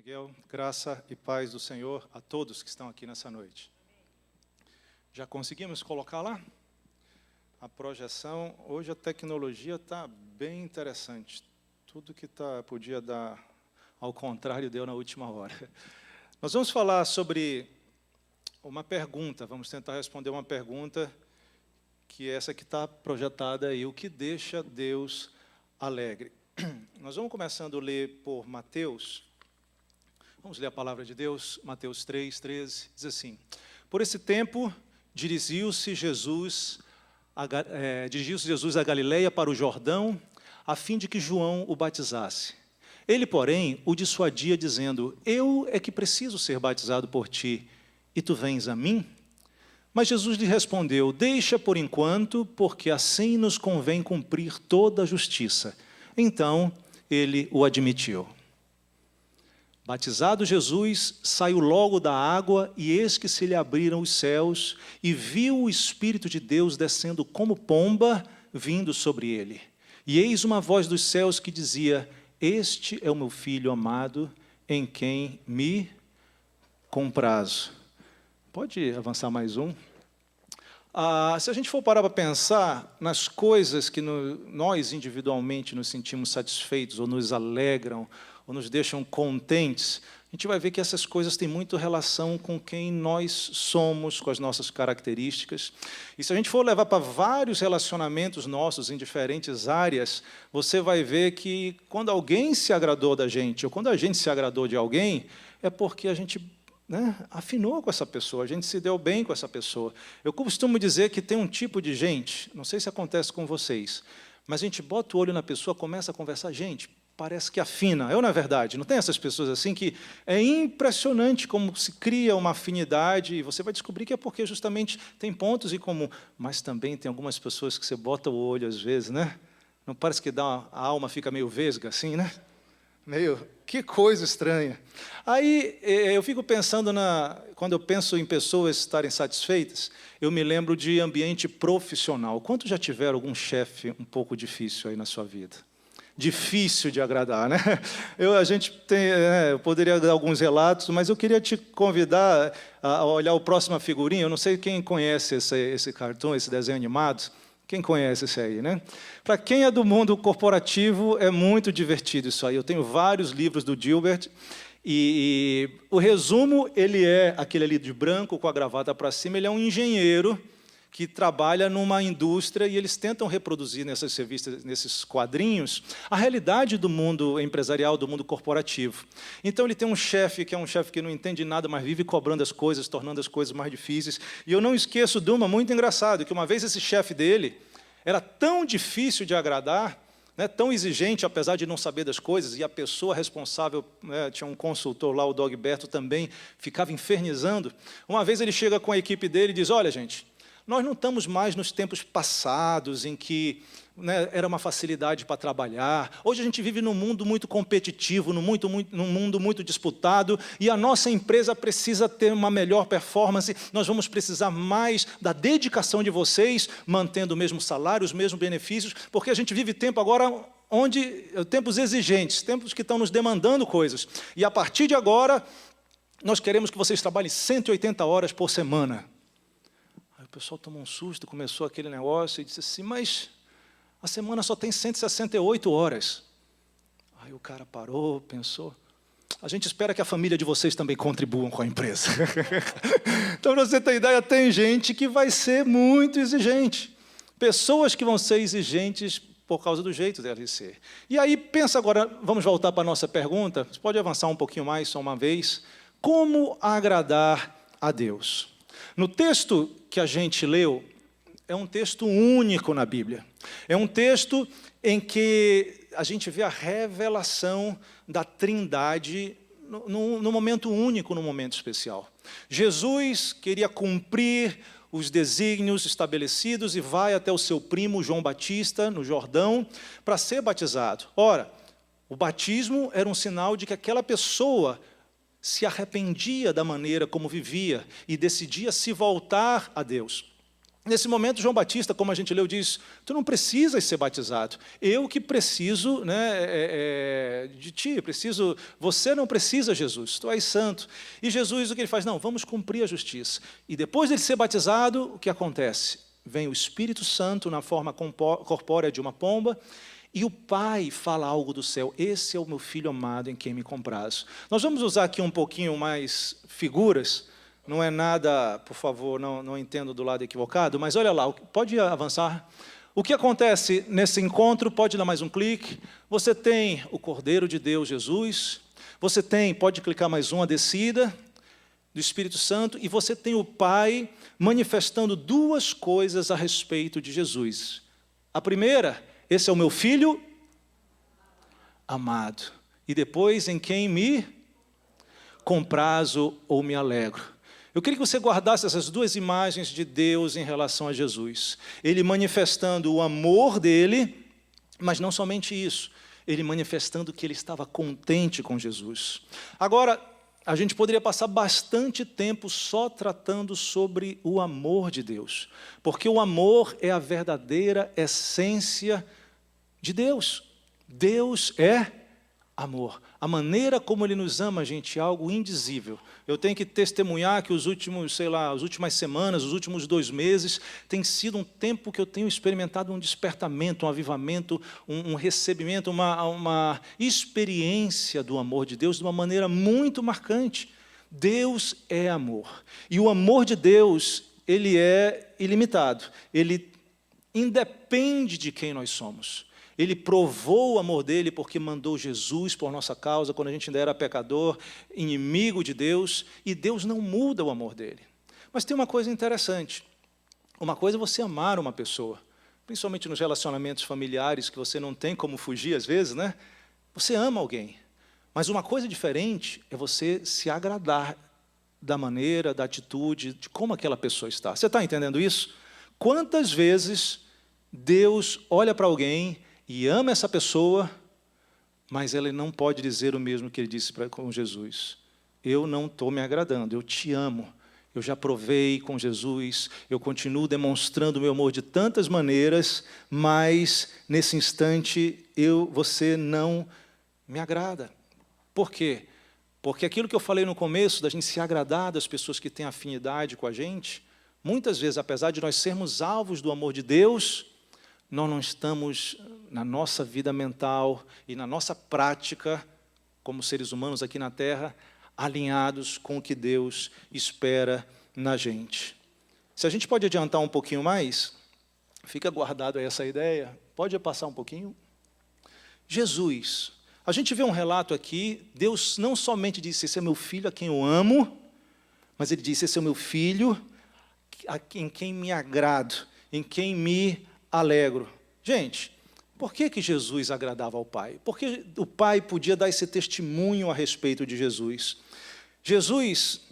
Miguel, graça e paz do Senhor a todos que estão aqui nessa noite. Já conseguimos colocar lá a projeção? Hoje a tecnologia está bem interessante. Tudo que podia dar ao contrário deu na última hora. Nós vamos falar sobre uma pergunta, vamos tentar responder uma pergunta que é essa que está projetada aí, o que deixa Deus alegre? Nós vamos começando a ler por Mateus. Vamos ler a palavra de Deus, Mateus 3:13, diz assim: Por esse tempo, dirigiu-se Jesus a Galileia para o Jordão, a fim de que João o batizasse. Ele, porém, o dissuadia, dizendo: Eu é que preciso ser batizado por ti, e tu vens a mim? Mas Jesus lhe respondeu: Deixa por enquanto, porque assim nos convém cumprir toda a justiça. Então, ele o admitiu. Batizado Jesus, saiu logo da água, e eis que se lhe abriram os céus, e viu o Espírito de Deus descendo como pomba, vindo sobre ele. E eis uma voz dos céus que dizia: Este é o meu Filho amado, em quem me comprazo. Pode avançar mais um? Se a gente for parar para pensar nas coisas que nós individualmente nos sentimos satisfeitos, ou nos alegram, ou nos deixam contentes, a gente vai ver que essas coisas têm muito relação com quem nós somos, com as nossas características. E se a gente for levar para vários relacionamentos nossos em diferentes áreas, você vai ver que quando alguém se agradou da gente, ou quando a gente se agradou de alguém, é porque a gente afinou com essa pessoa, a gente se deu bem com essa pessoa. Eu costumo dizer que tem um tipo de gente, não sei se acontece com vocês, mas a gente bota o olho na pessoa, começa a conversar, gente, parece que afina. Não é verdade? Não tem essas pessoas assim que é impressionante como se cria uma afinidade, e você vai descobrir que é porque justamente tem pontos em comum, mas também tem algumas pessoas que você bota o olho às vezes, né? Não parece que a alma fica meio vesga assim, né? Que coisa estranha. Aí eu fico pensando, quando eu penso em pessoas estarem satisfeitas, eu me lembro de ambiente profissional. Quantos já tiveram algum chefe um pouco difícil aí na sua vida? Difícil de agradar, né? Eu poderia dar alguns relatos, mas eu queria te convidar a olhar o próximo figurinha. Eu não sei quem conhece esse cartoon, esse desenho animado. Quem conhece esse aí, né? Para quem é do mundo corporativo, é muito divertido isso aí. Eu tenho vários livros do Gilbert, e o resumo, ele é aquele ali de branco, com a gravata para cima, ele é um engenheiro que trabalha numa indústria, e eles tentam reproduzir nessas revistas, nesses quadrinhos, a realidade do mundo empresarial, do mundo corporativo. Então, ele tem um chefe, que é um chefe que não entende nada, mas vive cobrando as coisas, tornando as coisas mais difíceis. E eu não esqueço de uma muito engraçada, que uma vez esse chefe dele era tão difícil de agradar, tão exigente, apesar de não saber das coisas, e a pessoa responsável, tinha um consultor lá, o Dogberto, também ficava infernizando. Uma vez ele chega com a equipe dele e diz: Olha, gente, nós não estamos mais nos tempos passados em que era uma facilidade para trabalhar. Hoje a gente vive num mundo muito competitivo, num mundo muito disputado, e a nossa empresa precisa ter uma melhor performance. Nós vamos precisar mais da dedicação de vocês, mantendo o mesmo salário, os mesmos benefícios, porque a gente vive tempo agora tempos exigentes, tempos que estão nos demandando coisas. E a partir de agora, nós queremos que vocês trabalhem 180 horas por semana. O pessoal tomou um susto, começou aquele negócio e disse assim: Mas a semana só tem 168 horas. Aí o cara parou, pensou: A gente espera que a família de vocês também contribuam com a empresa. Então, para você ter ideia, tem gente que vai ser muito exigente. Pessoas que vão ser exigentes por causa do jeito dela ser. E aí, pensa agora, vamos voltar para a nossa pergunta. Você pode avançar um pouquinho mais, só uma vez. Como agradar a Deus? No texto que a gente leu, é um texto único na Bíblia. É um texto em que a gente vê a revelação da Trindade num momento único, num momento especial. Jesus queria cumprir os desígnios estabelecidos e vai até o seu primo João Batista, no Jordão, para ser batizado. Ora, o batismo era um sinal de que aquela pessoa se arrependia da maneira como vivia e decidia se voltar a Deus. Nesse momento, João Batista, como a gente leu, diz, tu não precisas ser batizado, eu que preciso, né, de ti, você não precisa, Jesus, tu és santo. E Jesus, o que ele faz? Não, vamos cumprir a justiça. E depois de ele ser batizado, o que acontece? Vem o Espírito Santo na forma corpórea de uma pomba, e o Pai fala algo do céu, esse é o meu Filho amado em quem me comprazo. Nós vamos usar aqui um pouquinho mais figuras, não é nada, por favor, não entendo do lado equivocado, mas olha lá, pode avançar. O que acontece nesse encontro, pode dar mais um clique, você tem o Cordeiro de Deus, Jesus, você tem, pode clicar mais um, a descida do Espírito Santo, e você tem o Pai manifestando duas coisas a respeito de Jesus. A primeira, esse é o meu Filho amado, e depois em quem me comprazo ou me alegro. Eu queria que você guardasse essas duas imagens de Deus em relação a Jesus. Ele manifestando o amor dele, mas não somente isso, ele manifestando que ele estava contente com Jesus. Agora, a gente poderia passar bastante tempo só tratando sobre o amor de Deus, porque o amor é a verdadeira essência de Deus. Deus é amor. A maneira como Ele nos ama, gente, é algo indizível. Eu tenho que testemunhar que as últimas semanas, os últimos 2 meses, tem sido um tempo que eu tenho experimentado um despertamento, um avivamento, um recebimento, uma experiência do amor de Deus de uma maneira muito marcante. Deus é amor. E o amor de Deus, ele é ilimitado. Ele independe de quem nós somos. Ele provou o amor dele porque mandou Jesus por nossa causa, quando a gente ainda era pecador, inimigo de Deus, e Deus não muda o amor dele. Mas tem uma coisa interessante. Uma coisa é você amar uma pessoa, principalmente nos relacionamentos familiares, que você não tem como fugir às vezes, né? Você ama alguém. Mas uma coisa diferente é você se agradar da maneira, da atitude, de como aquela pessoa está. Você está entendendo isso? Quantas vezes Deus olha para alguém e ama essa pessoa, mas ele não pode dizer o mesmo que ele disse com Jesus. Eu não estou me agradando, eu te amo. Eu já provei com Jesus, eu continuo demonstrando o meu amor de tantas maneiras, mas nesse instante você não me agrada. Por quê? Porque aquilo que eu falei no começo, da gente se agradar das pessoas que têm afinidade com a gente, muitas vezes, apesar de nós sermos alvos do amor de Deus, nós não estamos na nossa vida mental e na nossa prática, como seres humanos aqui na Terra, alinhados com o que Deus espera na gente. Se a gente pode adiantar um pouquinho mais, fica guardado aí essa ideia, pode passar um pouquinho. Jesus, a gente vê um relato aqui, Deus não somente disse, esse é meu filho a quem eu amo, mas ele disse, esse é o meu filho em quem me agrado, em quem me alegro. Gente, por que Jesus agradava ao Pai? Porque o Pai podia dar esse testemunho a respeito de Jesus. Jesus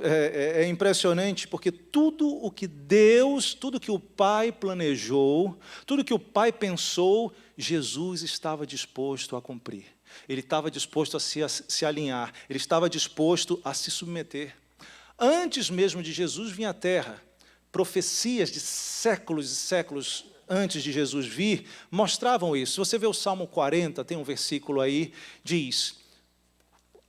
é impressionante, porque tudo o que Deus, tudo que o Pai planejou, tudo que o Pai pensou, Jesus estava disposto a cumprir. Ele estava disposto a se alinhar, ele estava disposto a se submeter. Antes mesmo de Jesus vir à Terra, profecias de séculos e séculos antes de Jesus vir, mostravam isso. Se você vê o Salmo 40, tem um versículo aí, diz,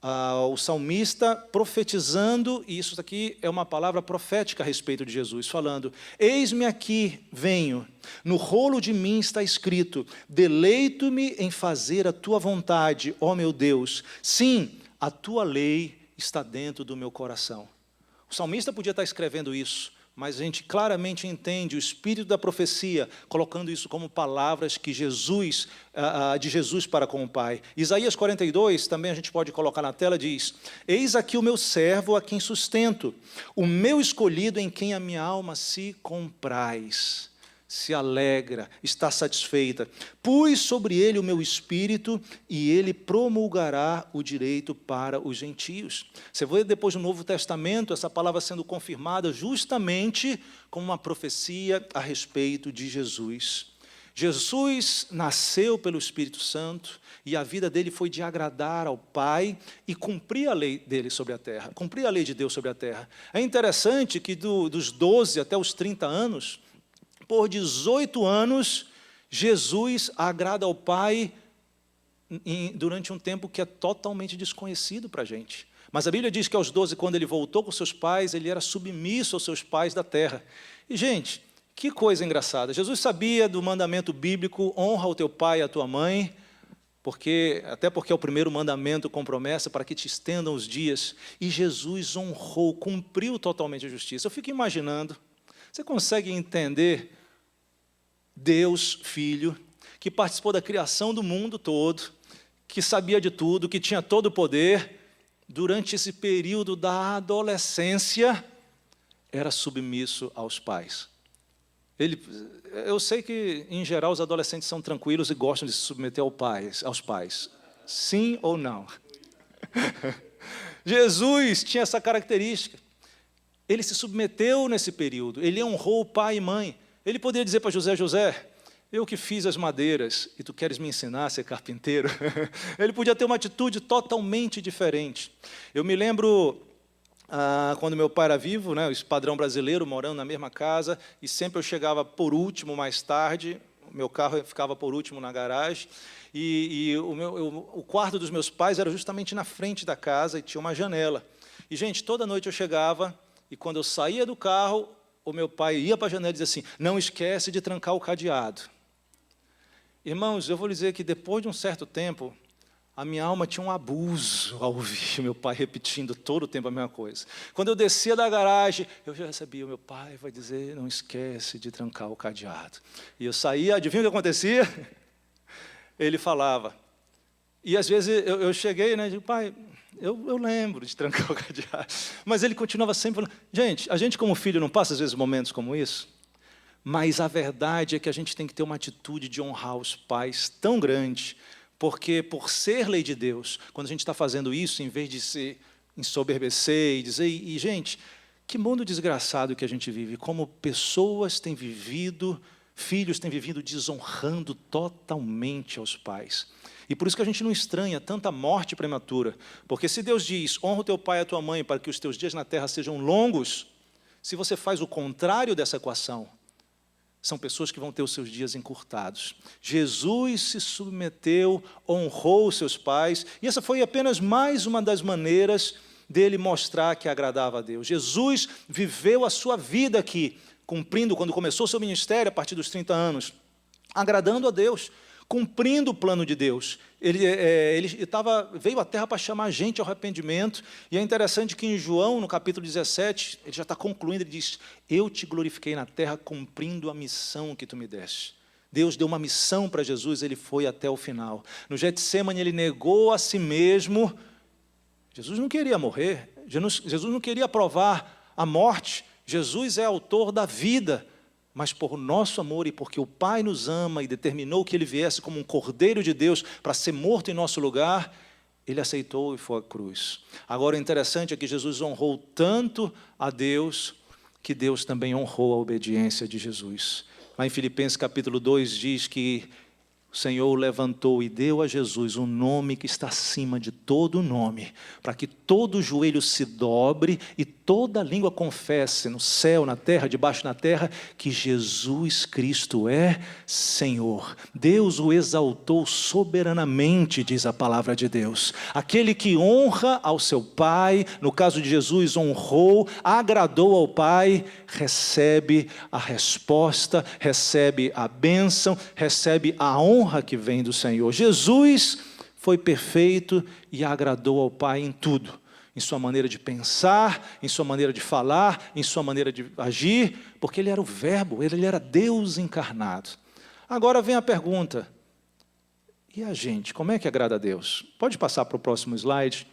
o salmista profetizando, e isso aqui é uma palavra profética a respeito de Jesus, falando, eis-me aqui, venho, no rolo de mim está escrito, deleito-me em fazer a tua vontade, ó meu Deus, sim, a tua lei está dentro do meu coração. O salmista podia estar escrevendo isso, mas a gente claramente entende o espírito da profecia, colocando isso como palavras que de Jesus para com o Pai. Isaías 42, também a gente pode colocar na tela, diz, eis aqui o meu servo a quem sustento, o meu escolhido em quem a minha alma se compraz, se alegra, está satisfeita. Pus sobre ele o meu espírito e ele promulgará o direito para os gentios. Você vê depois no Novo Testamento essa palavra sendo confirmada justamente como uma profecia a respeito de Jesus. Jesus nasceu pelo Espírito Santo e a vida dele foi de agradar ao Pai e cumprir a lei dele sobre a terra, cumprir a lei de Deus sobre a terra. É interessante que dos 12 até os 30 anos, por 18 anos, Jesus agrada ao Pai durante um tempo que é totalmente desconhecido para a gente. Mas a Bíblia diz que aos 12, quando ele voltou com seus pais, ele era submisso aos seus pais da terra. E, gente, que coisa engraçada. Jesus sabia do mandamento bíblico, honra o teu pai e a tua mãe, até porque é o primeiro mandamento com promessa para que te estendam os dias. E Jesus honrou, cumpriu totalmente a justiça. Eu fico imaginando, você consegue entender Deus, Filho, que participou da criação do mundo todo, que sabia de tudo, que tinha todo o poder, durante esse período da adolescência, era submisso aos pais. Eu sei que, em geral, os adolescentes são tranquilos e gostam de se submeter aos pais. Sim ou não? Jesus tinha essa característica. Ele se submeteu nesse período, ele honrou o pai e mãe. Ele poderia dizer para José, José, eu que fiz as madeiras e tu queres me ensinar a ser carpinteiro? Ele podia ter uma atitude totalmente diferente. Eu me lembro, quando meu pai era vivo, né, esse padrão brasileiro, morando na mesma casa, e sempre eu chegava por último, mais tarde, o meu carro ficava por último na garagem, e o quarto dos meus pais era justamente na frente da casa e tinha uma janela. E, gente, toda noite eu chegava, e quando eu saía do carro, o meu pai ia para a janela e dizia assim, não esquece de trancar o cadeado. Irmãos, eu vou dizer que depois de um certo tempo, a minha alma tinha um abuso ao ouvir meu pai repetindo todo o tempo a mesma coisa. Quando eu descia da garagem, eu já sabia, o meu pai vai dizer, não esquece de trancar o cadeado. E eu saía, adivinha o que acontecia? Ele falava. E às vezes eu cheguei, né, e digo, pai, eu lembro de trancar o cadeado. Mas ele continuava sempre falando, gente, a gente como filho não passa às vezes momentos como isso? Mas a verdade é que a gente tem que ter uma atitude de honrar os pais tão grande, porque por ser lei de Deus, quando a gente está fazendo isso, em vez de se ensoberbecer e dizer, gente, que mundo desgraçado que a gente vive, como pessoas têm vivido, filhos têm vivido desonrando totalmente aos pais. E por isso que a gente não estranha tanta morte prematura, porque se Deus diz, honra o teu pai e a tua mãe para que os teus dias na terra sejam longos, se você faz o contrário dessa equação, são pessoas que vão ter os seus dias encurtados. Jesus se submeteu, honrou os seus pais, e essa foi apenas mais uma das maneiras dele mostrar que agradava a Deus. Jesus viveu a sua vida aqui, cumprindo, quando começou o seu ministério, a partir dos 30 anos, agradando a Deus, cumprindo o plano de Deus. Ele veio à terra para chamar a gente ao arrependimento, e é interessante que em João, no capítulo 17, ele já está concluindo, ele diz, eu te glorifiquei na terra cumprindo a missão que tu me deste. Deus deu uma missão para Jesus, ele foi até o final. No Getsêmani, ele negou a si mesmo. Jesus não queria morrer, Jesus não queria provar a morte, Jesus é autor da vida, mas por nosso amor e porque o Pai nos ama e determinou que Ele viesse como um Cordeiro de Deus para ser morto em nosso lugar, Ele aceitou e foi à cruz. Agora, o interessante é que Jesus honrou tanto a Deus, que Deus também honrou a obediência de Jesus. Lá em Filipenses capítulo 2 diz que o Senhor o levantou e deu a Jesus um nome que está acima de todo nome, para que todo joelho se dobre e toda língua confesse no céu, na terra, debaixo da terra, que Jesus Cristo é Senhor. Deus o exaltou soberanamente, diz a palavra de Deus. Aquele que honra ao seu Pai, no caso de Jesus, honrou, agradou ao Pai, recebe a resposta, recebe a bênção, recebe a honra que vem do Senhor. Jesus foi perfeito e agradou ao Pai em tudo. Em sua maneira de pensar, em sua maneira de falar, em sua maneira de agir, porque Ele era o Verbo, Ele era Deus encarnado. Agora vem a pergunta, e a gente, como é que agrada a Deus? Pode passar para o próximo slide.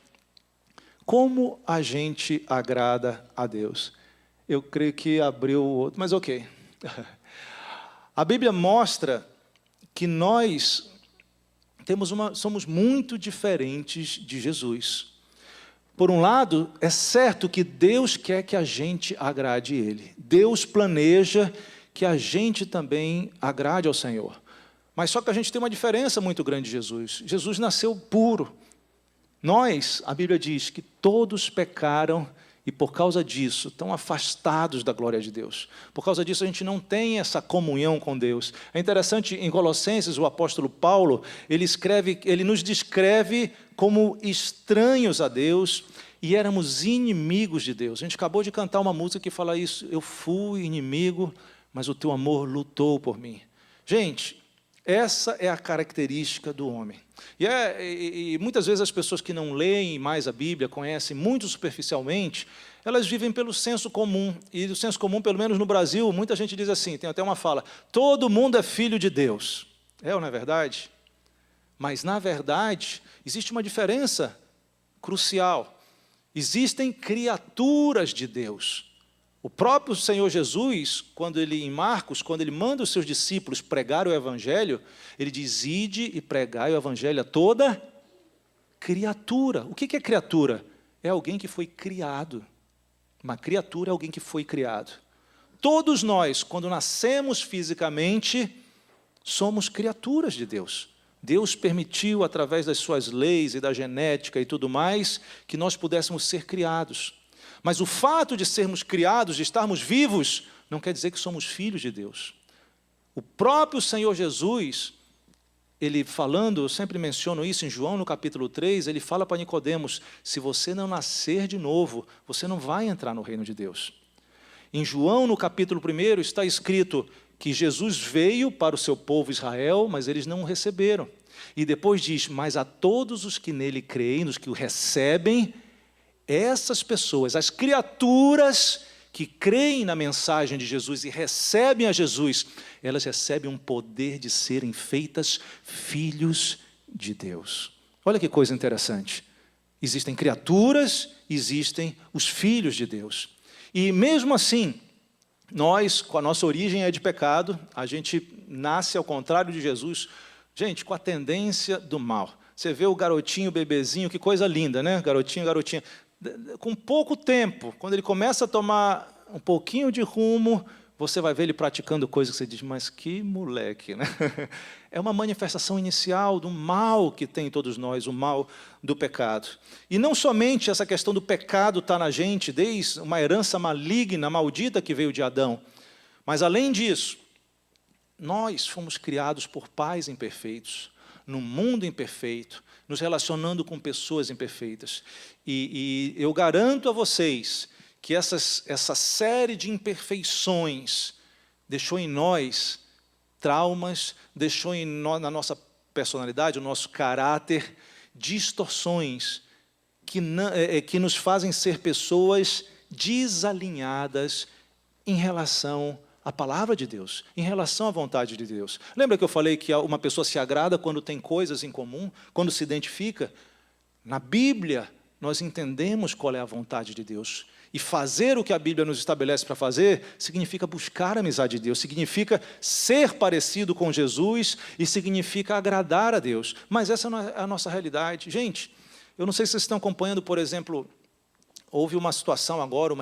Como a gente agrada a Deus? Eu creio que abriu o outro, mas ok. A Bíblia mostra que nós somos muito diferentes de Jesus. Por um lado, é certo que Deus quer que a gente agrade Ele. Deus planeja que a gente também agrade ao Senhor. Mas só que a gente tem uma diferença muito grande de Jesus. Jesus nasceu puro. Nós, a Bíblia diz que todos pecaram e por causa disso estão afastados da glória de Deus. Por causa disso a gente não tem essa comunhão com Deus. É interessante, em Colossenses, o apóstolo Paulo, ele nos descreve como estranhos a Deus e éramos inimigos de Deus. A gente acabou de cantar uma música que fala isso: eu fui inimigo, mas o teu amor lutou por mim. Gente, essa é a característica do homem. E muitas vezes as pessoas que não leem mais a Bíblia, conhecem muito superficialmente, elas vivem pelo senso comum. E do senso comum, pelo menos no Brasil, muita gente diz assim, tem até uma fala: todo mundo é filho de Deus. É ou não é verdade? Mas, na verdade, existe uma diferença crucial. Existem criaturas de Deus. O próprio Senhor Jesus, em Marcos, quando ele manda os seus discípulos pregar o Evangelho, ele diz: ide e pregai o Evangelho a toda criatura. O que é criatura? É alguém que foi criado. Uma criatura é alguém que foi criado. Todos nós, quando nascemos fisicamente, somos criaturas de Deus. Deus permitiu, através das suas leis e da genética e tudo mais, que nós pudéssemos ser criados. Mas o fato de sermos criados, de estarmos vivos, não quer dizer que somos filhos de Deus. O próprio Senhor Jesus, ele falando, eu sempre menciono isso em João, no capítulo 3, ele fala para Nicodemos: se você não nascer de novo, você não vai entrar no reino de Deus. Em João, no capítulo 1, está escrito que Jesus veio para o seu povo Israel, mas eles não o receberam. E depois diz: mas a todos os que nele creem, os que o recebem, essas pessoas, as criaturas que creem na mensagem de Jesus e recebem a Jesus, elas recebem um poder de serem feitas filhos de Deus. Olha que coisa interessante. Existem criaturas, existem os filhos de Deus. E mesmo assim, nós, com a nossa origem é de pecado, a gente nasce ao contrário de Jesus, gente, com a tendência do mal. Você vê o garotinho, o bebezinho, que coisa linda, né? Garotinho, garotinha. Com pouco tempo, quando ele começa a tomar um pouquinho de rumo, você vai ver ele praticando coisas que você diz: mas que moleque, né? É uma manifestação inicial do mal que tem em todos nós, o mal do pecado. E não somente essa questão do pecado está na gente, desde uma herança maligna, maldita que veio de Adão, mas além disso, nós fomos criados por pais imperfeitos, num mundo imperfeito, nos relacionando com pessoas imperfeitas. E eu garanto a vocês que essa série de imperfeições deixou em nós traumas, deixou na nossa personalidade, o nosso caráter, distorções que nos fazem ser pessoas desalinhadas em relação à palavra de Deus, em relação à vontade de Deus. Lembra que eu falei que uma pessoa se agrada quando tem coisas em comum, quando se identifica? Na Bíblia, nós entendemos qual é a vontade de Deus. E fazer o que a Bíblia nos estabelece para fazer significa buscar a amizade de Deus, significa ser parecido com Jesus e significa agradar a Deus. Mas essa não é a nossa realidade. Gente, eu não sei se vocês estão acompanhando, por exemplo, houve uma situação agora,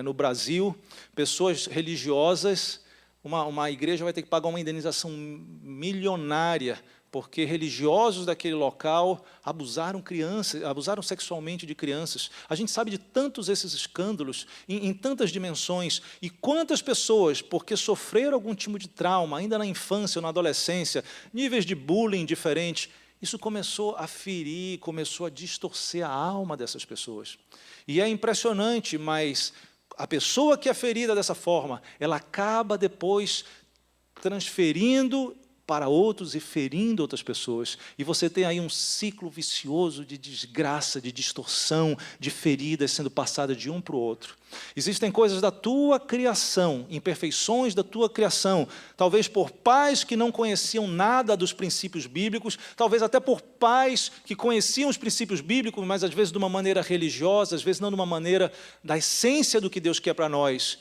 no Brasil, pessoas religiosas, uma igreja vai ter que pagar uma indenização milionária, porque religiosos daquele local abusaram sexualmente de crianças. A gente sabe de tantos esses escândalos, em tantas dimensões, e quantas pessoas, porque sofreram algum tipo de trauma, ainda na infância ou na adolescência, níveis de bullying diferentes, isso começou a ferir, começou a distorcer a alma dessas pessoas. E é impressionante, mas a pessoa que é ferida dessa forma, ela acaba depois transferindo para outros e ferindo outras pessoas. E você tem aí um ciclo vicioso de desgraça, de distorção, de feridas sendo passadas de um para o outro. Existem coisas da tua criação, imperfeições da tua criação, talvez por pais que não conheciam nada dos princípios bíblicos, talvez até por pais que conheciam os princípios bíblicos, mas às vezes de uma maneira religiosa, às vezes não de uma maneira da essência do que Deus quer para nós,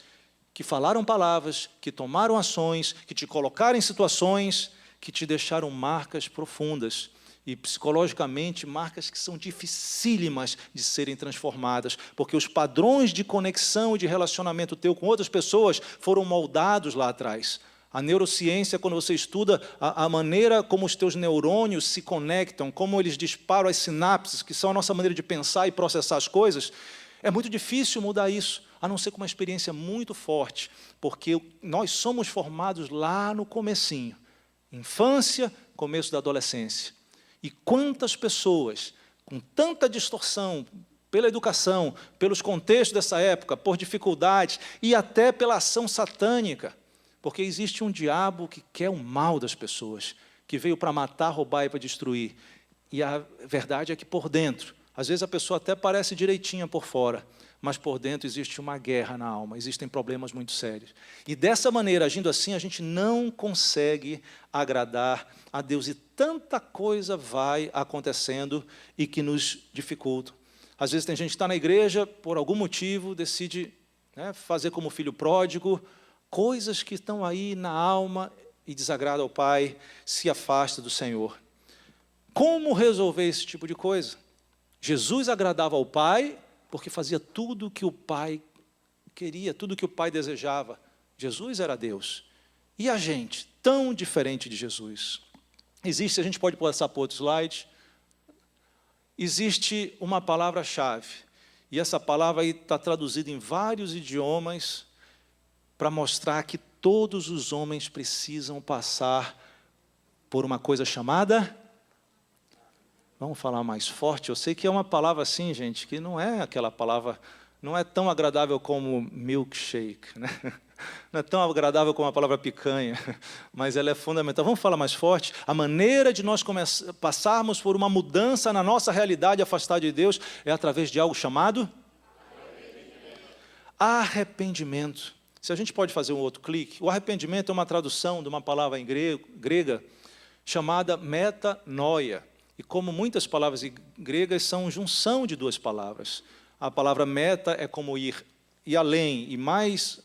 que falaram palavras, que tomaram ações, que te colocaram em situações que te deixaram marcas profundas e psicologicamente marcas que são dificílimas de serem transformadas, porque os padrões de conexão e de relacionamento teu com outras pessoas foram moldados lá atrás. A neurociência, quando você estuda a maneira como os teus neurônios se conectam, como eles disparam as sinapses, que são a nossa maneira de pensar e processar as coisas, é muito difícil mudar isso, a não ser com uma experiência muito forte, porque nós somos formados lá no comecinho, infância, começo da adolescência. E quantas pessoas, com tanta distorção, pela educação, pelos contextos dessa época, por dificuldades e até pela ação satânica, porque existe um diabo que quer o mal das pessoas, que veio para matar, roubar e para destruir. E a verdade é que por dentro, às vezes a pessoa até parece direitinha por fora, mas por dentro existe uma guerra na alma, existem problemas muito sérios. E dessa maneira, agindo assim, a gente não consegue agradar a Deus. E tanta coisa vai acontecendo e que nos dificulta. Às vezes tem gente que está na igreja, por algum motivo, decide fazer como filho pródigo, coisas que estão aí na alma e desagrada ao Pai, se afasta do Senhor. Como resolver esse tipo de coisa? Jesus agradava ao Pai porque fazia tudo o que o Pai queria, tudo o que o Pai desejava. Jesus era Deus. E a gente, tão diferente de Jesus? Existe, a gente pode passar para outro slide, existe uma palavra-chave. E essa palavra aí está traduzida em vários idiomas, para mostrar que todos os homens precisam passar por uma coisa chamada... Vamos falar mais forte? Eu sei que é uma palavra assim, gente, que não é aquela palavra, não é tão agradável como milkshake, né? Não é tão agradável como a palavra picanha, mas ela é fundamental. Vamos falar mais forte? A maneira de nós passarmos por uma mudança na nossa realidade afastada de Deus é através de algo chamado arrependimento. Se a gente pode fazer um outro clique, o arrependimento é uma tradução de uma palavra em grega chamada metanoia. E como muitas palavras gregas são junção de duas palavras. A palavra meta é como ir além, e mais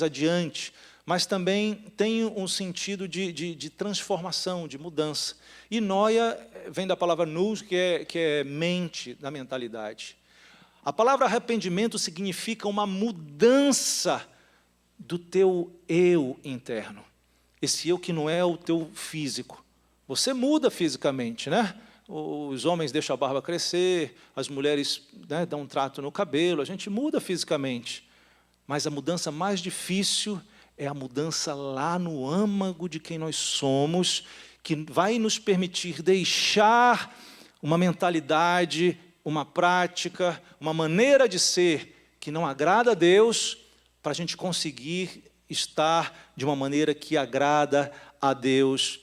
adiante, mas também tem um sentido de transformação, de mudança. E noia vem da palavra nous, que é mente, da mentalidade. A palavra arrependimento significa uma mudança do teu eu interno. Esse eu que não é o teu físico. Você muda fisicamente, né? Os homens deixam a barba crescer, as mulheres dão um trato no cabelo, a gente muda fisicamente. Mas a mudança mais difícil é a mudança lá no âmago de quem nós somos, que vai nos permitir deixar uma mentalidade, uma prática, uma maneira de ser que não agrada a Deus, para a gente conseguir estar de uma maneira que agrada a Deus.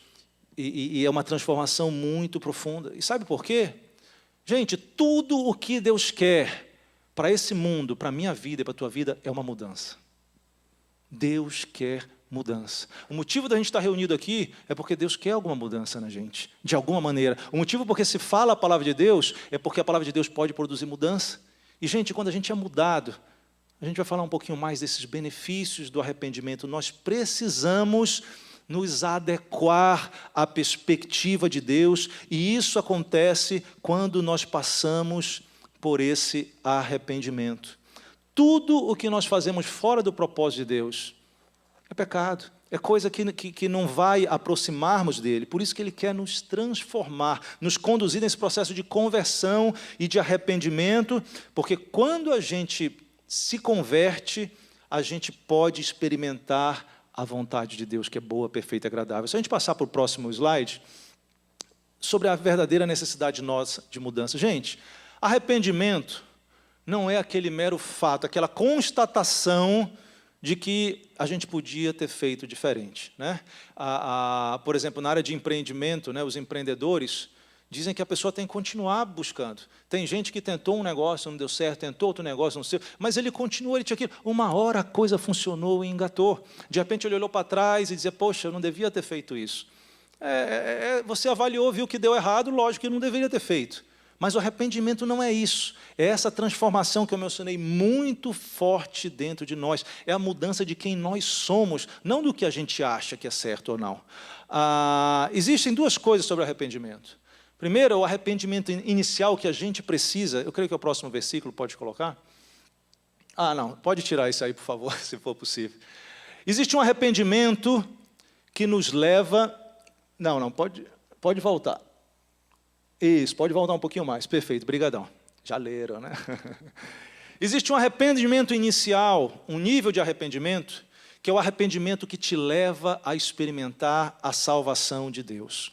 E é uma transformação muito profunda. E sabe por quê? Gente, tudo o que Deus quer para esse mundo, para a minha vida e para a tua vida, é uma mudança. Deus quer mudança. O motivo da gente estar reunido aqui é porque Deus quer alguma mudança na gente, de alguma maneira. O motivo porque se fala a palavra de Deus é porque a palavra de Deus pode produzir mudança. E, gente, quando a gente é mudado, a gente vai falar um pouquinho mais desses benefícios do arrependimento. Nós precisamos nos adequar à perspectiva de Deus, e isso acontece quando nós passamos por esse arrependimento. Tudo o que nós fazemos fora do propósito de Deus é pecado, é coisa que não vai aproximarmos dele. Por isso que ele quer nos transformar, nos conduzir nesse processo de conversão e de arrependimento, porque quando a gente se converte, a gente pode experimentar a vontade de Deus, que é boa, perfeita e agradável. Se a gente passar para o próximo slide, sobre a verdadeira necessidade nossa de mudança. Gente, arrependimento não é aquele mero fato, aquela constatação de que a gente podia ter feito diferente, né? Por exemplo, na área de empreendimento, né, os empreendedores dizem que a pessoa tem que continuar buscando. Tem gente que tentou um negócio, não deu certo, tentou outro negócio, não deu certo, mas ele continua, ele tinha aquilo. Uma hora a coisa funcionou e engatou. De repente ele olhou para trás e dizia, poxa, eu não devia ter feito isso. Você avaliou, viu que deu errado, lógico que não deveria ter feito. Mas o arrependimento não é isso. É essa transformação que eu mencionei muito forte dentro de nós. É a mudança de quem nós somos, não do que a gente acha que é certo ou não. Existem duas coisas sobre arrependimento. Primeiro, o arrependimento inicial que a gente precisa. Eu creio que é o próximo versículo, pode colocar? Não, pode tirar isso aí, por favor, se for possível. Existe um arrependimento que nos leva... Não, pode voltar. Isso, pode voltar um pouquinho mais. Perfeito, brigadão. Já leram, né? Existe um arrependimento inicial, um nível de arrependimento, que é o arrependimento que te leva a experimentar a salvação de Deus.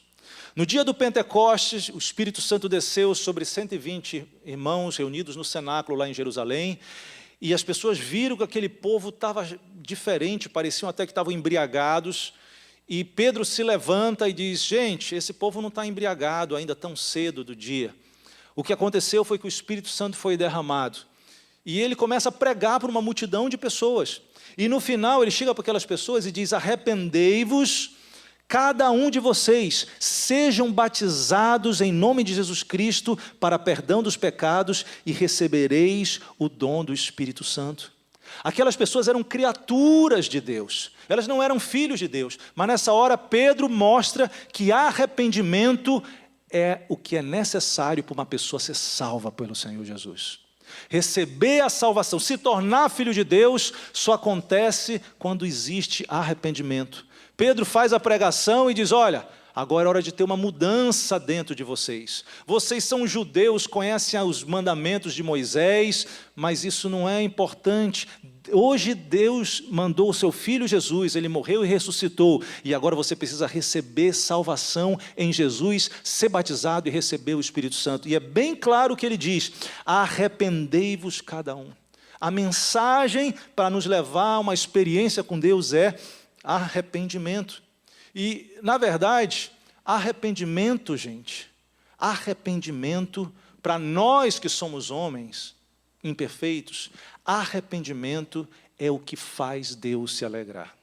No dia do Pentecostes, o Espírito Santo desceu sobre 120 irmãos reunidos no cenáculo lá em Jerusalém, e as pessoas viram que aquele povo estava diferente, pareciam até que estavam embriagados, e Pedro se levanta e diz, gente, esse povo não está embriagado ainda tão cedo do dia. O que aconteceu foi que o Espírito Santo foi derramado, e ele começa a pregar para uma multidão de pessoas, e no final ele chega para aquelas pessoas e diz, arrependei-vos, cada um de vocês, sejam batizados em nome de Jesus Cristo para perdão dos pecados e recebereis o dom do Espírito Santo. Aquelas pessoas eram criaturas de Deus, elas não eram filhos de Deus, mas nessa hora Pedro mostra que arrependimento é o que é necessário para uma pessoa ser salva pelo Senhor Jesus. Receber a salvação, se tornar filho de Deus, só acontece quando existe arrependimento. Pedro faz a pregação e diz, olha, agora é hora de ter uma mudança dentro de vocês. Vocês são judeus, conhecem os mandamentos de Moisés, mas isso não é importante. Hoje Deus mandou o seu Filho Jesus, Ele morreu e ressuscitou, e agora você precisa receber salvação em Jesus, ser batizado e receber o Espírito Santo. E é bem claro o que ele diz, arrependei-vos cada um. A mensagem para nos levar a uma experiência com Deus é arrependimento. E, na verdade, arrependimento, gente, arrependimento, para nós que somos homens imperfeitos, arrependimento é o que faz Deus se alegrar.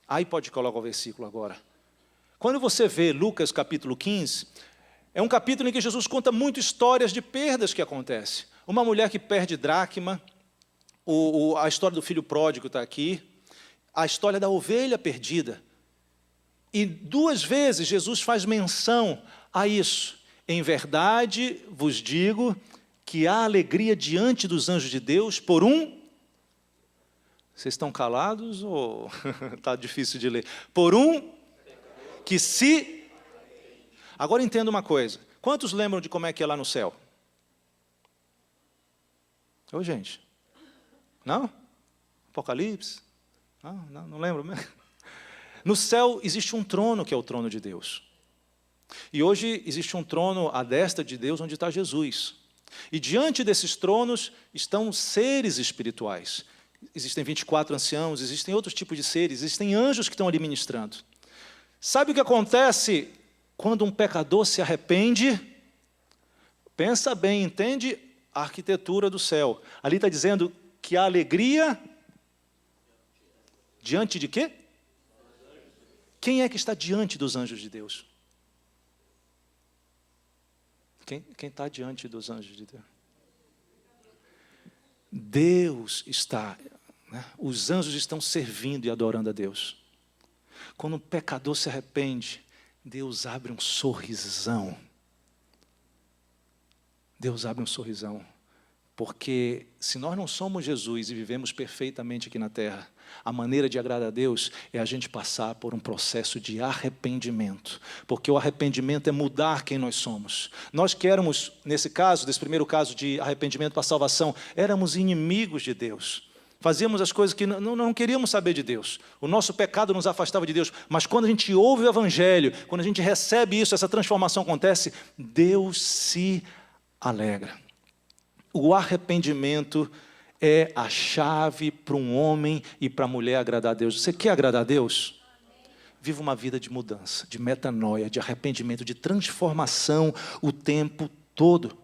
Aí pode colocar o versículo agora. Quando você vê Lucas capítulo 15, é um capítulo em que Jesus conta muito histórias de perdas que acontecem. Uma mulher que perde dracma, a história do filho pródigo está aqui, a história da ovelha perdida. E 2 vezes Jesus faz menção a isso. Em verdade vos digo que há alegria diante dos anjos de Deus por um... Vocês estão calados ou está difícil de ler? Por um que se... Agora entenda uma coisa. Quantos lembram de como é que é lá no céu? Ô, gente. Não? Apocalipse? Não lembro mesmo. No céu existe um trono que é o trono de Deus. E hoje existe um trono à destra de Deus onde está Jesus. E diante desses tronos estão seres espirituais. Existem 24 anciãos, existem outros tipos de seres, existem anjos que estão ali ministrando. Sabe o que acontece quando um pecador se arrepende? Pensa bem, entende a arquitetura do céu. Ali está dizendo que a alegria... Diante de quê? Quem é que está diante dos anjos de Deus? Quem está diante dos anjos de Deus? Deus está, né? Os anjos estão servindo e adorando a Deus. Quando um pecador se arrepende, Deus abre um sorrisão. Deus abre um sorrisão. Porque se nós não somos Jesus e vivemos perfeitamente aqui na terra, a maneira de agradar a Deus é a gente passar por um processo de arrependimento. Porque o arrependimento é mudar quem nós somos. Nós que éramos, nesse caso, desse primeiro caso de arrependimento para a salvação, éramos inimigos de Deus. Fazíamos as coisas que não queríamos saber de Deus. O nosso pecado nos afastava de Deus. Mas quando a gente ouve o Evangelho, quando a gente recebe isso, essa transformação acontece, Deus se alegra. O arrependimento é a chave para um homem e para a mulher agradar a Deus. Você quer agradar a Deus? Viva uma vida de mudança, de metanoia, de arrependimento, de transformação o tempo todo.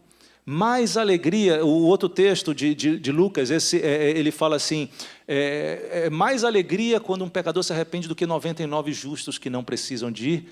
Mais alegria, o outro texto de Lucas, ele fala assim, mais alegria quando um pecador se arrepende do que 99 justos que não precisam de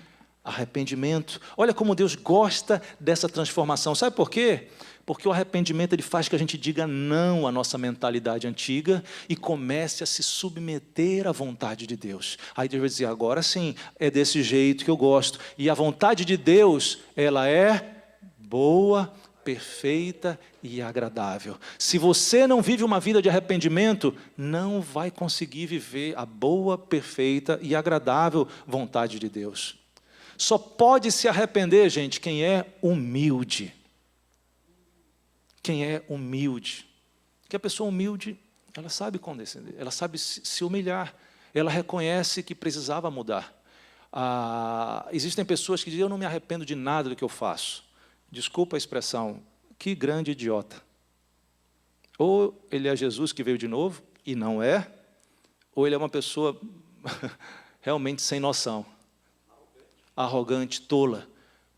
arrependimento. Olha como Deus gosta dessa transformação. Sabe por quê? Porque o arrependimento ele faz que a gente diga não à nossa mentalidade antiga e comece a se submeter à vontade de Deus. Aí Deus vai dizer, agora sim, é desse jeito que eu gosto. E a vontade de Deus, ela é boa, perfeita e agradável. Se você não vive uma vida de arrependimento, não vai conseguir viver a boa, perfeita e agradável vontade de Deus. Só pode se arrepender, gente, quem é humilde. Quem é humilde. Porque a pessoa humilde, ela sabe condescender, ela sabe se humilhar, ela reconhece que precisava mudar. Existem pessoas que dizem, eu não me arrependo de nada do que eu faço. Desculpa a expressão, que grande idiota. Ou ele é Jesus que veio de novo, e não é, ou ele é uma pessoa realmente sem noção, arrogante, tola,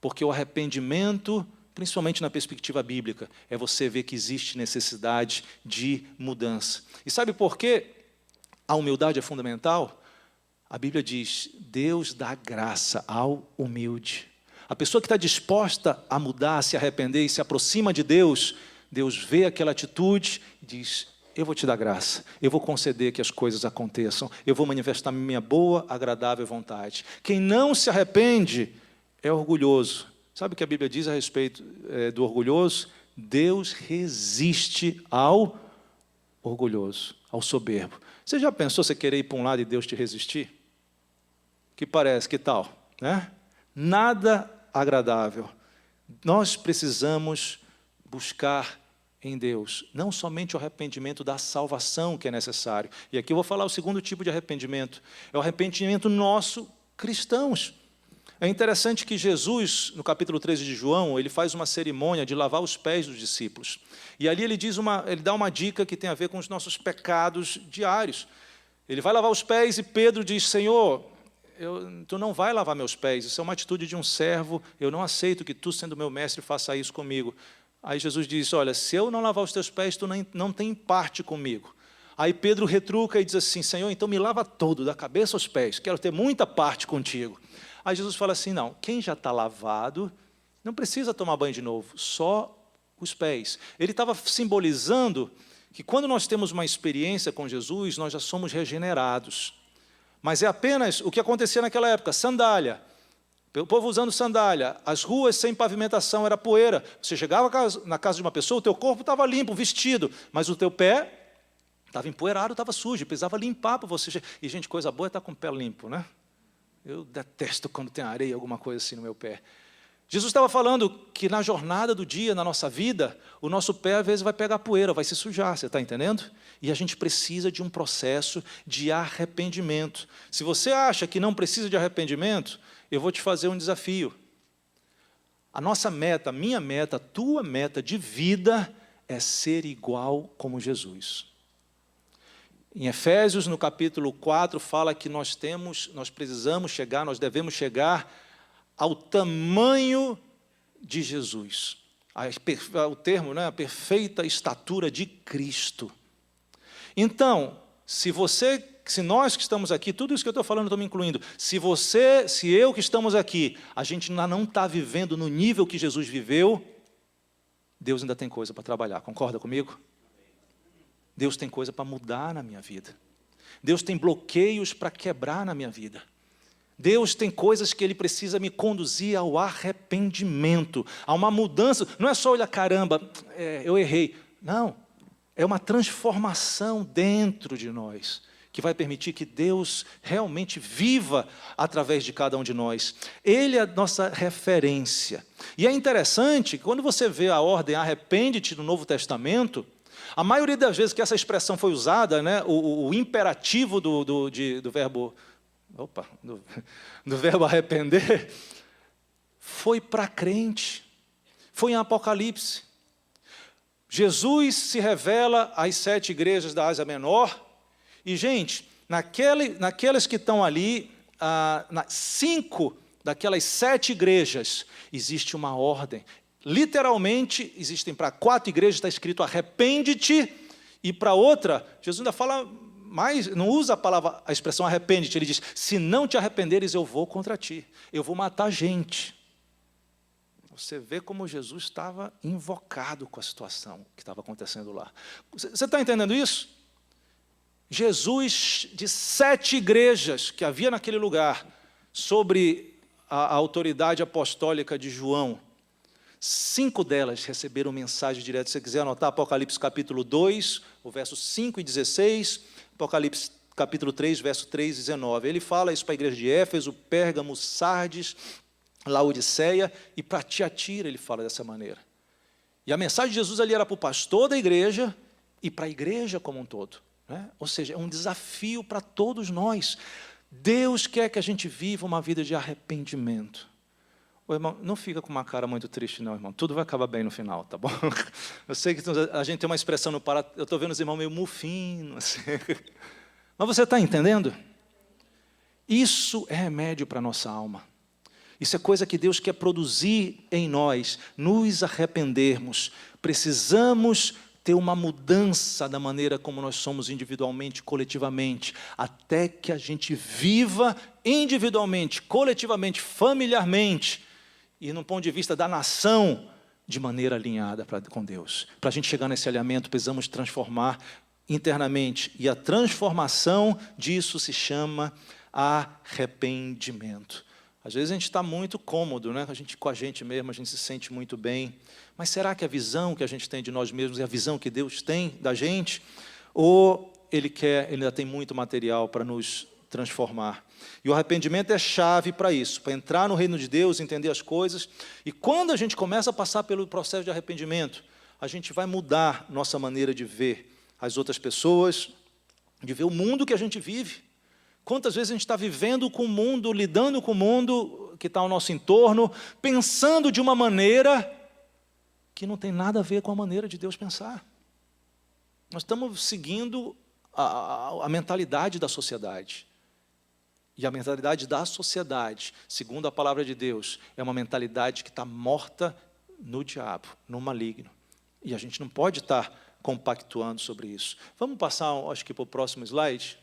porque o arrependimento, principalmente na perspectiva bíblica, é você ver que existe necessidade de mudança. E sabe por quê a humildade é fundamental? A Bíblia diz, Deus dá graça ao humilde. A pessoa que está disposta a mudar, a se arrepender e se aproxima de Deus, Deus vê aquela atitude e diz, eu vou te dar graça, eu vou conceder que as coisas aconteçam, eu vou manifestar minha boa, agradável vontade. Quem não se arrepende é orgulhoso. Sabe o que a Bíblia diz a respeito do orgulhoso? Deus resiste ao orgulhoso, ao soberbo. Você já pensou você querer ir para um lado e Deus te resistir? Que parece, que tal? Né? Nada agradável. Nós precisamos buscar em Deus, não somente o arrependimento da salvação que é necessário. E aqui eu vou falar o segundo tipo de arrependimento. É o arrependimento nosso, cristãos. É interessante que Jesus, no capítulo 13 de João, ele faz uma cerimônia de lavar os pés dos discípulos. E ali ele dá uma dica que tem a ver com os nossos pecados diários. Ele vai lavar os pés e Pedro diz, Senhor, tu não vai lavar meus pés, isso é uma atitude de um servo, eu não aceito que tu, sendo meu mestre, faça isso comigo. Aí Jesus diz, olha, se eu não lavar os teus pés, tu não tem parte comigo. Aí Pedro retruca e diz assim, Senhor, então me lava todo, da cabeça aos pés, quero ter muita parte contigo. Aí Jesus fala assim, não, quem já está lavado, não precisa tomar banho de novo, só os pés. Ele estava simbolizando que quando nós temos uma experiência com Jesus, nós já somos regenerados. Mas é apenas o que acontecia naquela época, sandália. O povo usando sandália, as ruas sem pavimentação, era poeira. Você chegava na casa de uma pessoa, o teu corpo estava limpo, vestido, mas o teu pé estava empoeirado, estava sujo, precisava limpar para você. E, gente, coisa boa é estar com o pé limpo, né? Eu detesto quando tem areia, alguma coisa assim no meu pé. Jesus estava falando que na jornada do dia, na nossa vida, o nosso pé às vezes vai pegar poeira, vai se sujar, você está entendendo? E a gente precisa de um processo de arrependimento. Se você acha que não precisa de arrependimento, eu vou te fazer um desafio. A nossa meta, a minha meta, a tua meta de vida é ser igual como Jesus. Em Efésios, no capítulo 4, fala que nós devemos chegar ao tamanho de Jesus. O termo, né, a perfeita estatura de Cristo. Então, se nós que estamos aqui, tudo isso que eu estou falando, estou me incluindo, se eu que estamos aqui, a gente ainda não está vivendo no nível que Jesus viveu, Deus ainda tem coisa para trabalhar, concorda comigo? Deus tem coisa para mudar na minha vida. Deus tem bloqueios para quebrar na minha vida. Deus tem coisas que Ele precisa me conduzir ao arrependimento, a uma mudança. Não é só olhar, caramba, eu errei. Não, é uma transformação dentro de nós, que vai permitir que Deus realmente viva através de cada um de nós. Ele é a nossa referência. E é interessante que quando você vê a ordem arrepende-te no Novo Testamento, a maioria das vezes que essa expressão foi usada, né, o imperativo do verbo arrepender, foi para crente, foi em Apocalipse. Jesus se revela às 7 igrejas da Ásia Menor, e, gente, naquelas que estão ali, 5 daquelas 7 igrejas, existe uma ordem. Literalmente, existem para 4 igrejas, está escrito arrepende-te, e para outra, Jesus ainda fala mais, não usa a expressão arrepende-te, ele diz, se não te arrependeres, eu vou contra ti, eu vou matar gente. Você vê como Jesus estava invocado com a situação que estava acontecendo lá. Você está entendendo isso? Jesus, de 7 igrejas que havia naquele lugar, sobre a autoridade apostólica de João, 5 delas receberam mensagem direta. Se você quiser anotar, Apocalipse capítulo 2, o verso 5 e 16, Apocalipse capítulo 3, verso 3 e 19. Ele fala isso para a igreja de Éfeso, Pérgamo, Sardes, Laodiceia, e para Tiatira ele fala dessa maneira. E a mensagem de Jesus ali era para o pastor da igreja e para a igreja como um todo, né? Ou seja, é um desafio para todos nós. Deus quer que a gente viva uma vida de arrependimento. Ô, irmão, não fica com uma cara muito triste não, irmão. Tudo vai acabar bem no final, tá bom? Eu sei que a gente tem uma expressão no Pará, eu estou vendo os irmãos meio mufinos, assim. Mas você está entendendo? Isso é remédio para a nossa alma. Isso é coisa que Deus quer produzir em nós, nos arrependermos. Precisamos ter uma mudança da maneira como nós somos individualmente, coletivamente, até que a gente viva individualmente, coletivamente, familiarmente, e no ponto de vista da nação, de maneira alinhada com Deus. Para a gente chegar nesse alinhamento, precisamos transformar internamente, e a transformação disso se chama arrependimento. Às vezes a gente está muito cômodo, né? Com a gente mesmo, a gente se sente muito bem. Mas será que a visão que a gente tem de nós mesmos é a visão que Deus tem da gente? Ou Ele ainda tem muito material para nos transformar? E o arrependimento é chave para isso, para entrar no reino de Deus, entender as coisas. E quando a gente começa a passar pelo processo de arrependimento, a gente vai mudar nossa maneira de ver as outras pessoas, de ver o mundo que a gente vive. Quantas vezes a gente está vivendo com o mundo, lidando com o mundo que está ao nosso entorno, pensando de uma maneira que não tem nada a ver com a maneira de Deus pensar. Nós estamos seguindo a mentalidade da sociedade. E a mentalidade da sociedade, segundo a palavra de Deus, é uma mentalidade que está morta no diabo, no maligno. E a gente não pode estar compactuando sobre isso. Vamos passar, acho que, para o próximo slide.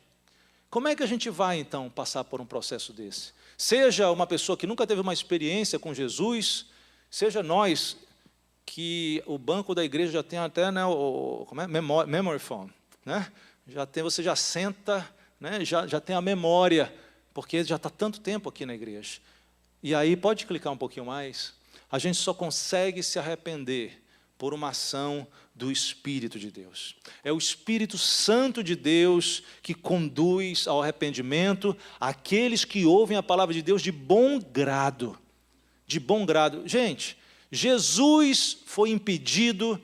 Como é que a gente vai, então, passar por um processo desse? Seja uma pessoa que nunca teve uma experiência com Jesus, seja nós, que o banco da igreja já tem até, né, memory phone, né? Você já senta, né, já tem a memória, porque já está tanto tempo aqui na igreja. E aí, pode clicar um pouquinho mais? A gente só consegue se arrepender por uma ação do Espírito de Deus. É o Espírito Santo de Deus que conduz ao arrependimento aqueles que ouvem a palavra de Deus de bom grado. De bom grado. Gente, Jesus foi impedido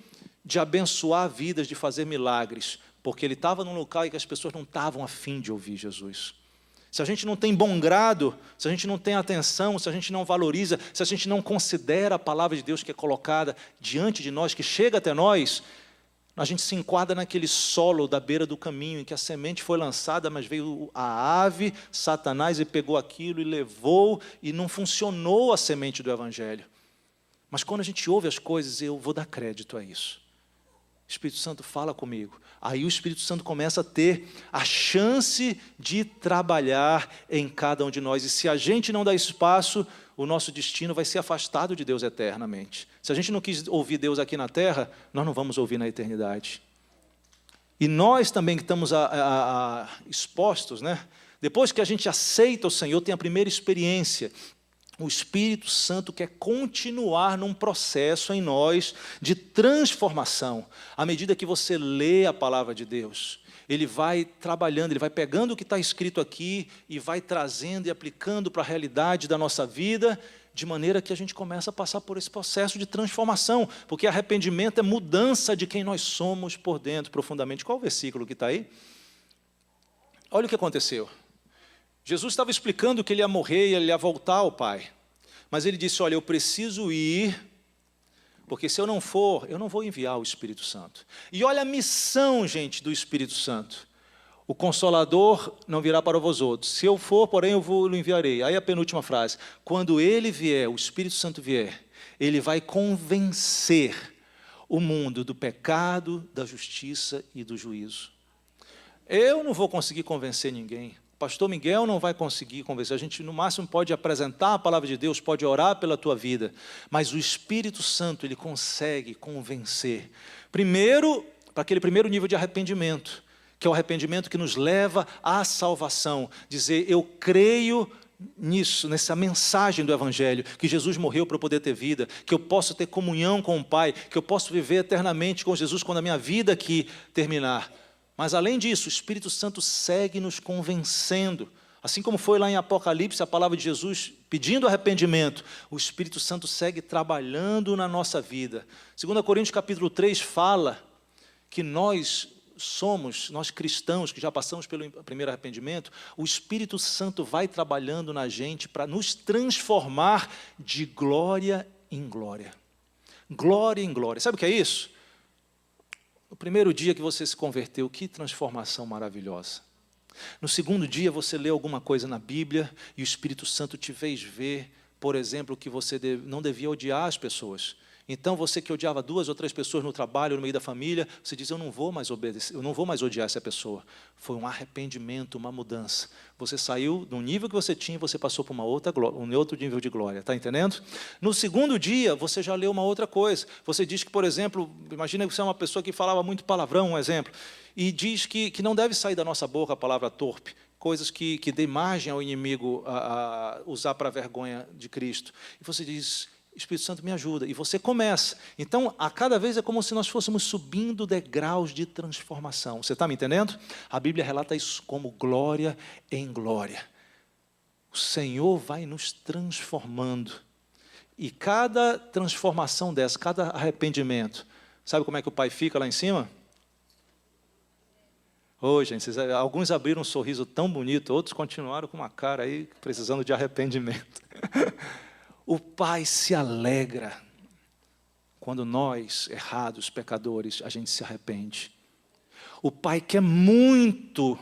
de abençoar vidas, de fazer milagres, porque ele estava num local em que as pessoas não estavam a fim de ouvir Jesus. Se a gente não tem bom grado, se a gente não tem atenção, se a gente não valoriza, se a gente não considera a palavra de Deus que é colocada diante de nós, que chega até nós, a gente se enquadra naquele solo da beira do caminho, em que a semente foi lançada, mas veio a ave, Satanás, e pegou aquilo e levou, e não funcionou a semente do Evangelho. Mas quando a gente ouve as coisas, eu vou dar crédito a isso. O Espírito Santo fala comigo. Aí o Espírito Santo começa a ter a chance de trabalhar em cada um de nós. E se a gente não dá espaço, o nosso destino vai ser afastado de Deus eternamente. Se a gente não quis ouvir Deus aqui na terra, nós não vamos ouvir na eternidade. E nós também que estamos expostos, né? Depois que a gente aceita o Senhor, tem a primeira experiência. O Espírito Santo quer continuar num processo em nós de transformação. À medida que você lê a palavra de Deus, Ele vai trabalhando, Ele vai pegando o que está escrito aqui e vai trazendo e aplicando para a realidade da nossa vida, de maneira que a gente começa a passar por esse processo de transformação, porque arrependimento é mudança de quem nós somos por dentro, profundamente. Qual o versículo que está aí? Olha o que aconteceu. Jesus estava explicando que ele ia morrer e ele ia voltar ao Pai. Mas ele disse, olha, eu preciso ir, porque se eu não for, eu não vou enviar o Espírito Santo. E olha a missão, gente, do Espírito Santo. O Consolador não virá para vós outros. Se eu for, porém, eu vou enviarei. Aí a penúltima frase. Quando ele vier, o Espírito Santo vier, ele vai convencer o mundo do pecado, da justiça e do juízo. Eu não vou conseguir convencer ninguém. Pastor Miguel não vai conseguir convencer. A gente, no máximo, pode apresentar a palavra de Deus, pode orar pela tua vida, mas o Espírito Santo, ele consegue convencer. Primeiro, para aquele primeiro nível de arrependimento, que é o arrependimento que nos leva à salvação. Dizer, eu creio nisso, nessa mensagem do Evangelho, que Jesus morreu para eu poder ter vida, que eu posso ter comunhão com o Pai, que eu posso viver eternamente com Jesus quando a minha vida aqui terminar. Mas além disso, o Espírito Santo segue nos convencendo. Assim como foi lá em Apocalipse, a palavra de Jesus pedindo arrependimento, o Espírito Santo segue trabalhando na nossa vida. 2 Coríntios capítulo 3 fala que nós cristãos que já passamos pelo primeiro arrependimento, o Espírito Santo vai trabalhando na gente para nos transformar de glória em glória. Glória em glória. Sabe o que é isso? No primeiro dia que você se converteu, que transformação maravilhosa. No segundo dia você lê alguma coisa na Bíblia e o Espírito Santo te fez ver, por exemplo, que você não devia odiar as pessoas. Então você que odiava 2 ou 3 pessoas no trabalho, no meio da família, você diz, eu não vou mais obedecer, eu não vou mais odiar essa pessoa. Foi um arrependimento, uma mudança. Você saiu do nível que você tinha e você passou para um outro nível de glória, está entendendo? No segundo dia, você já leu uma outra coisa. Você diz que, por exemplo, imagina que você é uma pessoa que falava muito palavrão, um exemplo, e diz que não deve sair da nossa boca a palavra torpe, coisas que dê margem ao inimigo a usar para a vergonha de Cristo. E você diz, Espírito Santo me ajuda, e você começa. Então, a cada vez é como se nós fôssemos subindo degraus de transformação. Você está me entendendo? A Bíblia relata isso como glória em glória. O Senhor vai nos transformando. E cada transformação dessa, cada arrependimento, sabe como é que o Pai fica lá em cima? Gente, alguns abriram um sorriso tão bonito, outros continuaram com uma cara aí precisando de arrependimento. O Pai se alegra quando nós, errados, pecadores, a gente se arrepende. O Pai quer muito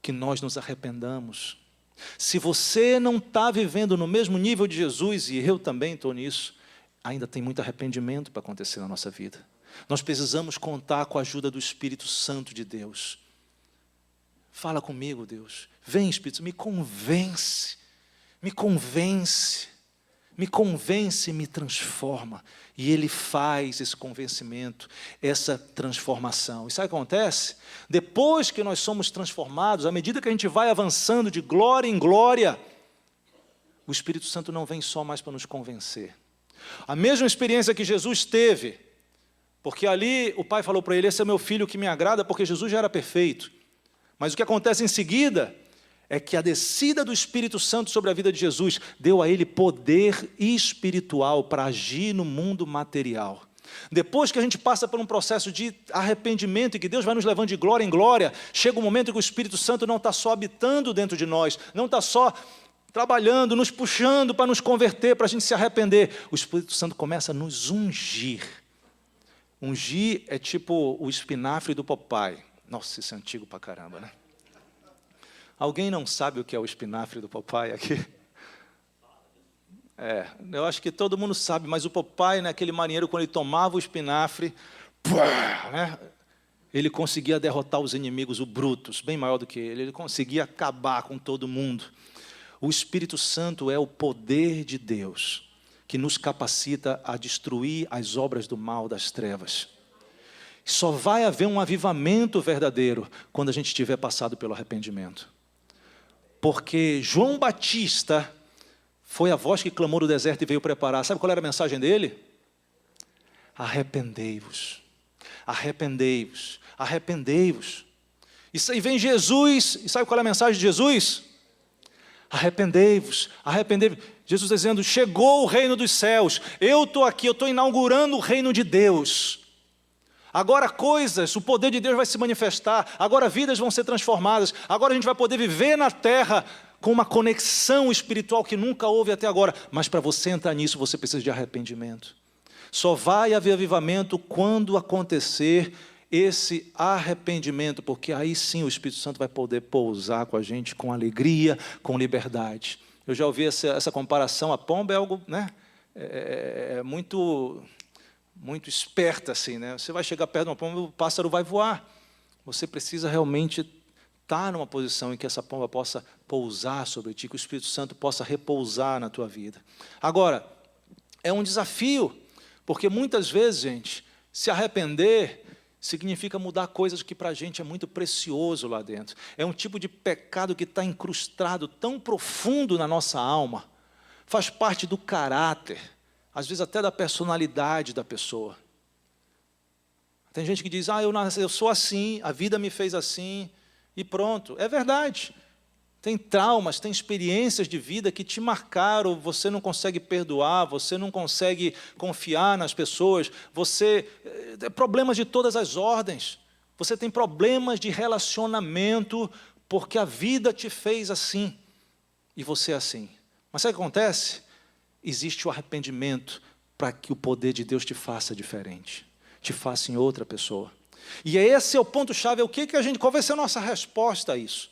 que nós nos arrependamos. Se você não está vivendo no mesmo nível de Jesus, e eu também estou nisso, ainda tem muito arrependimento para acontecer na nossa vida. Nós precisamos contar com a ajuda do Espírito Santo de Deus. Fala comigo, Deus. Vem, Espírito, me convence, me me transforma. E Ele faz esse convencimento, essa transformação. E sabe o que acontece? Depois que nós somos transformados, à medida que a gente vai avançando de glória em glória, o Espírito Santo não vem só mais para nos convencer. A mesma experiência que Jesus teve, porque ali o Pai falou para ele, esse é meu filho que me agrada, porque Jesus já era perfeito. Mas o que acontece em seguida é que a descida do Espírito Santo sobre a vida de Jesus deu a ele poder espiritual para agir no mundo material. Depois que a gente passa por um processo de arrependimento e que Deus vai nos levando de glória em glória, chega um momento em que o Espírito Santo não está só habitando dentro de nós, não está só trabalhando, nos puxando para nos converter, para a gente se arrepender. O Espírito Santo começa a nos ungir. Ungir é tipo o espinafre do Popeye. Nossa, isso é antigo pra caramba, né? Alguém não sabe o que é o espinafre do Popeye aqui? Eu acho que todo mundo sabe, mas o Popeye, né, aquele marinheiro, quando ele tomava o espinafre, né, ele conseguia derrotar os inimigos, o Brutus, bem maior do que ele conseguia acabar com todo mundo. O Espírito Santo é o poder de Deus que nos capacita a destruir as obras do mal das trevas. Só vai haver um avivamento verdadeiro quando a gente tiver passado pelo arrependimento. Porque João Batista foi a voz que clamou no deserto e veio preparar. Sabe qual era a mensagem dele? Arrependei-vos, arrependei-vos, arrependei-vos. E vem Jesus, e sabe qual é a mensagem de Jesus? Arrependei-vos, arrependei-vos. Jesus dizendo, chegou o reino dos céus, eu estou aqui, eu estou inaugurando o reino de Deus. Agora o poder de Deus vai se manifestar, agora vidas vão ser transformadas, agora a gente vai poder viver na terra com uma conexão espiritual que nunca houve até agora. Mas para você entrar nisso, você precisa de arrependimento. Só vai haver avivamento quando acontecer esse arrependimento, porque aí sim o Espírito Santo vai poder pousar com a gente com alegria, com liberdade. Eu já ouvi essa comparação, a pomba é algo, né, muito esperta assim, né? Você vai chegar perto de uma pomba, o pássaro vai voar. Você precisa realmente estar numa posição em que essa pomba possa pousar sobre ti, que o Espírito Santo possa repousar na tua vida. Agora, é um desafio, porque muitas vezes, gente, se arrepender significa mudar coisas que para a gente é muito precioso lá dentro. É um tipo de pecado que está incrustado tão profundo na nossa alma, faz parte do caráter, às vezes até da personalidade da pessoa. Tem gente que diz, eu sou assim, a vida me fez assim, e pronto. É verdade. Tem traumas, tem experiências de vida que te marcaram, você não consegue perdoar, você não consegue confiar nas pessoas, problemas de todas as ordens, você tem problemas de relacionamento, porque a vida te fez assim, e você é assim. Mas sabe o que acontece? Existe o arrependimento para que o poder de Deus te faça diferente, te faça em outra pessoa. E esse é o ponto-chave, qual vai ser a nossa resposta a isso?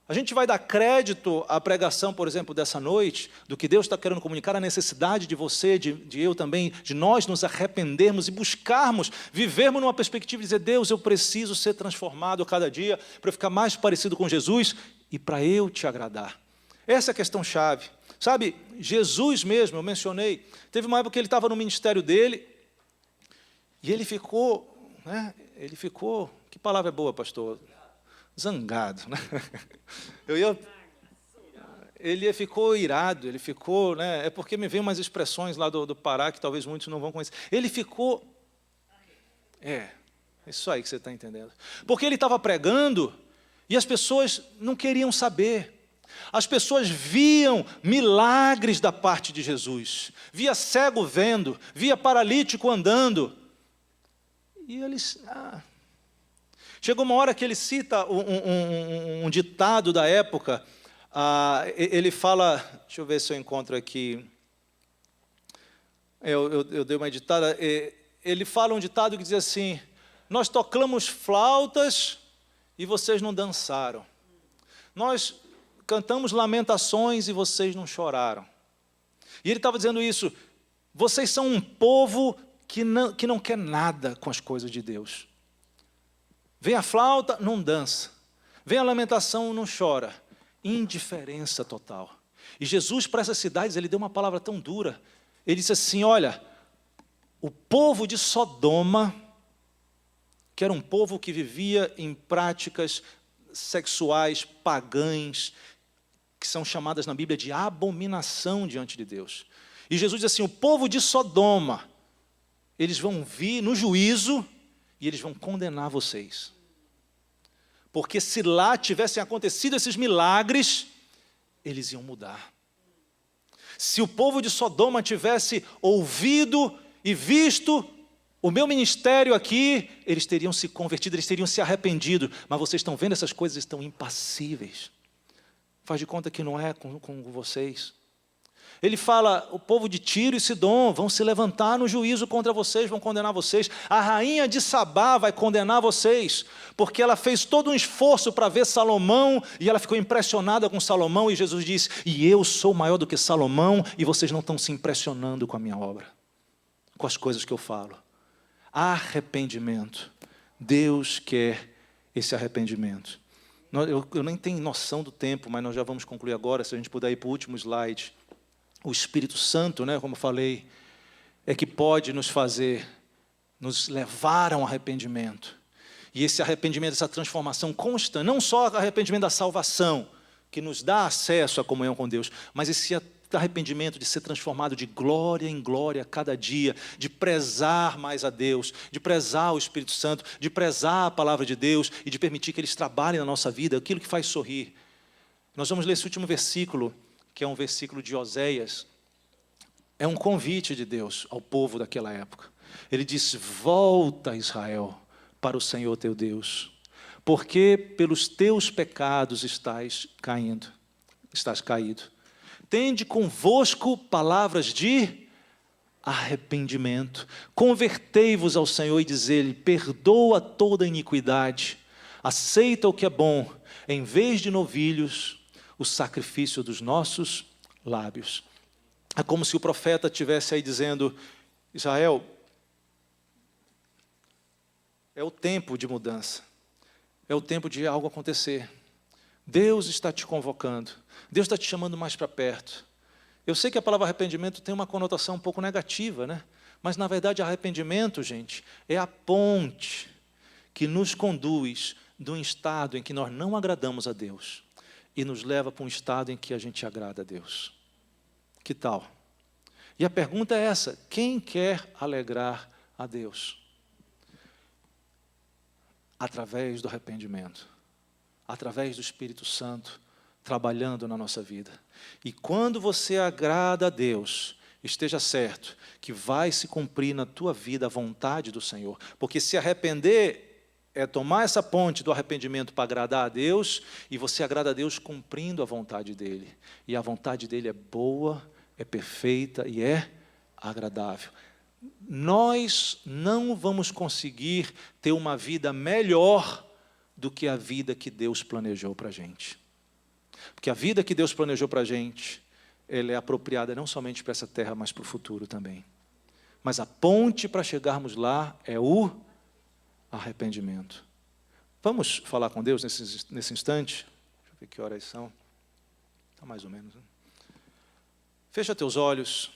A gente vai dar crédito à pregação, por exemplo, dessa noite, do que Deus está querendo comunicar, a necessidade de você, de eu também, de nós nos arrependermos e buscarmos, vivermos numa perspectiva de dizer, Deus, eu preciso ser transformado a cada dia, para eu ficar mais parecido com Jesus e para eu te agradar. Essa é a questão-chave. Sabe, Jesus mesmo, eu mencionei, teve uma época que ele estava no ministério dele, e ele ficou, que palavra é boa, pastor? Zangado, né? Ele ficou irado, ele ficou, né? É porque me vem umas expressões lá do Pará que talvez muitos não vão conhecer. Ele ficou, isso aí que você está entendendo. Porque ele estava pregando e as pessoas não queriam saber. As pessoas viam milagres da parte de Jesus, via cego vendo, via paralítico andando, e eles, Chegou uma hora que ele cita um ditado da época, ele fala, deixa eu ver se eu encontro aqui, eu dei uma editada, ele fala um ditado que diz assim, nós tocamos flautas e vocês não dançaram, nós cantamos lamentações e vocês não choraram. E ele estava dizendo isso, vocês são um povo que não quer nada com as coisas de Deus. Vem a flauta, não dança. Vem a lamentação, não chora. Indiferença total. E Jesus, para essas cidades, ele deu uma palavra tão dura. Ele disse assim, olha, o povo de Sodoma, que era um povo que vivia em práticas sexuais pagãs, que são chamadas na Bíblia de abominação diante de Deus. E Jesus diz assim, o povo de Sodoma, eles vão vir no juízo e eles vão condenar vocês. Porque se lá tivessem acontecido esses milagres, eles iam mudar. Se o povo de Sodoma tivesse ouvido e visto o meu ministério aqui, eles teriam se convertido, eles teriam se arrependido. Mas vocês estão vendo, essas coisas estão impassíveis. Faz de conta que não é com vocês. Ele fala, o povo de Tiro e Sidom vão se levantar no juízo contra vocês, vão condenar vocês. A rainha de Sabá vai condenar vocês, porque ela fez todo um esforço para ver Salomão, e ela ficou impressionada com Salomão, e Jesus disse, e eu sou maior do que Salomão, e vocês não estão se impressionando com a minha obra, com as coisas que eu falo. Arrependimento. Deus quer esse arrependimento. Eu nem tenho noção do tempo, mas nós já vamos concluir agora, se a gente puder ir para o último slide. O Espírito Santo, né, como eu falei, é que pode nos levar a um arrependimento. E esse arrependimento, essa transformação consta, não só o arrependimento da salvação, que nos dá acesso à comunhão com Deus, mas esse arrependimento de ser transformado de glória em glória a cada dia, de prezar mais a Deus, de prezar o Espírito Santo, de prezar a palavra de Deus e de permitir que eles trabalhem na nossa vida, aquilo que faz sorrir. Nós vamos ler esse último versículo, que é um versículo de Oséias, é um convite de Deus ao povo daquela época. Ele diz, volta Israel para o Senhor teu Deus, porque pelos teus pecados estás caído. Tende convosco palavras de arrependimento. Convertei-vos ao Senhor e diz-lhe, perdoa toda iniquidade, aceita o que é bom, em vez de novilhos, o sacrifício dos nossos lábios. É como se o profeta estivesse aí dizendo, Israel, é o tempo de mudança, é o tempo de algo acontecer. Deus está te convocando, Deus está te chamando mais para perto. Eu sei que a palavra arrependimento tem uma conotação um pouco negativa, né? Mas na verdade arrependimento, gente, é a ponte que nos conduz de um estado em que nós não agradamos a Deus e nos leva para um estado em que a gente agrada a Deus. Que tal? E a pergunta é essa: quem quer alegrar a Deus? Através do arrependimento, através do Espírito Santo trabalhando na nossa vida. E quando você agrada a Deus, esteja certo que vai se cumprir na tua vida a vontade do Senhor. Porque se arrepender é tomar essa ponte do arrependimento para agradar a Deus, e você agrada a Deus cumprindo a vontade dEle. E a vontade dEle é boa, é perfeita e é agradável. Nós não vamos conseguir ter uma vida melhor do que a vida que Deus planejou para a gente. Porque a vida que Deus planejou para a gente, ela é apropriada não somente para essa terra, mas para o futuro também. Mas a ponte para chegarmos lá é o arrependimento. Vamos falar com Deus nesse instante? Deixa eu ver que horas são. Está mais ou menos, né? Fecha teus olhos.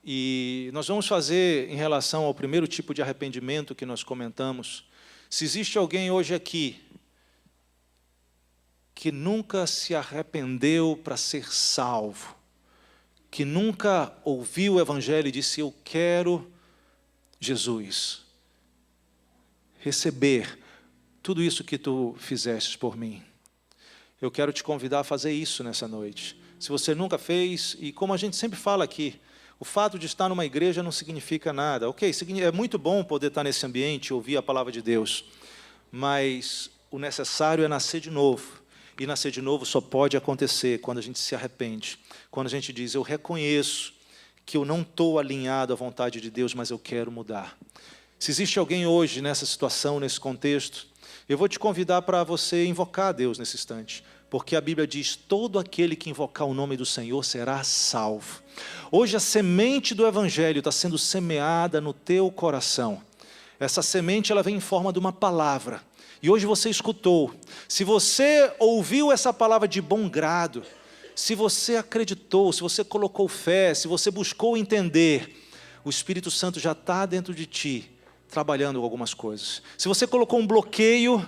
E nós vamos fazer, em relação ao primeiro tipo de arrependimento que nós comentamos, se existe alguém hoje aqui que nunca se arrependeu para ser salvo, que nunca ouviu o Evangelho e disse: eu quero Jesus, receber tudo isso que tu fizeste por mim. Eu quero te convidar a fazer isso nessa noite. Se você nunca fez, e como a gente sempre fala aqui, o fato de estar numa igreja não significa nada. Ok, é muito bom poder estar nesse ambiente e ouvir a palavra de Deus, mas o necessário é nascer de novo. E nascer de novo só pode acontecer quando a gente se arrepende. Quando a gente diz: eu reconheço que eu não estou alinhado à vontade de Deus, mas eu quero mudar. Se existe alguém hoje nessa situação, nesse contexto, eu vou te convidar para você invocar a Deus nesse instante. Porque a Bíblia diz: todo aquele que invocar o nome do Senhor será salvo. Hoje a semente do Evangelho está sendo semeada no teu coração. Essa semente ela vem em forma de uma palavra. E hoje você escutou. Se você ouviu essa palavra de bom grado, se você acreditou, se você colocou fé, se você buscou entender, o Espírito Santo já está dentro de ti, trabalhando algumas coisas. Se você colocou um bloqueio,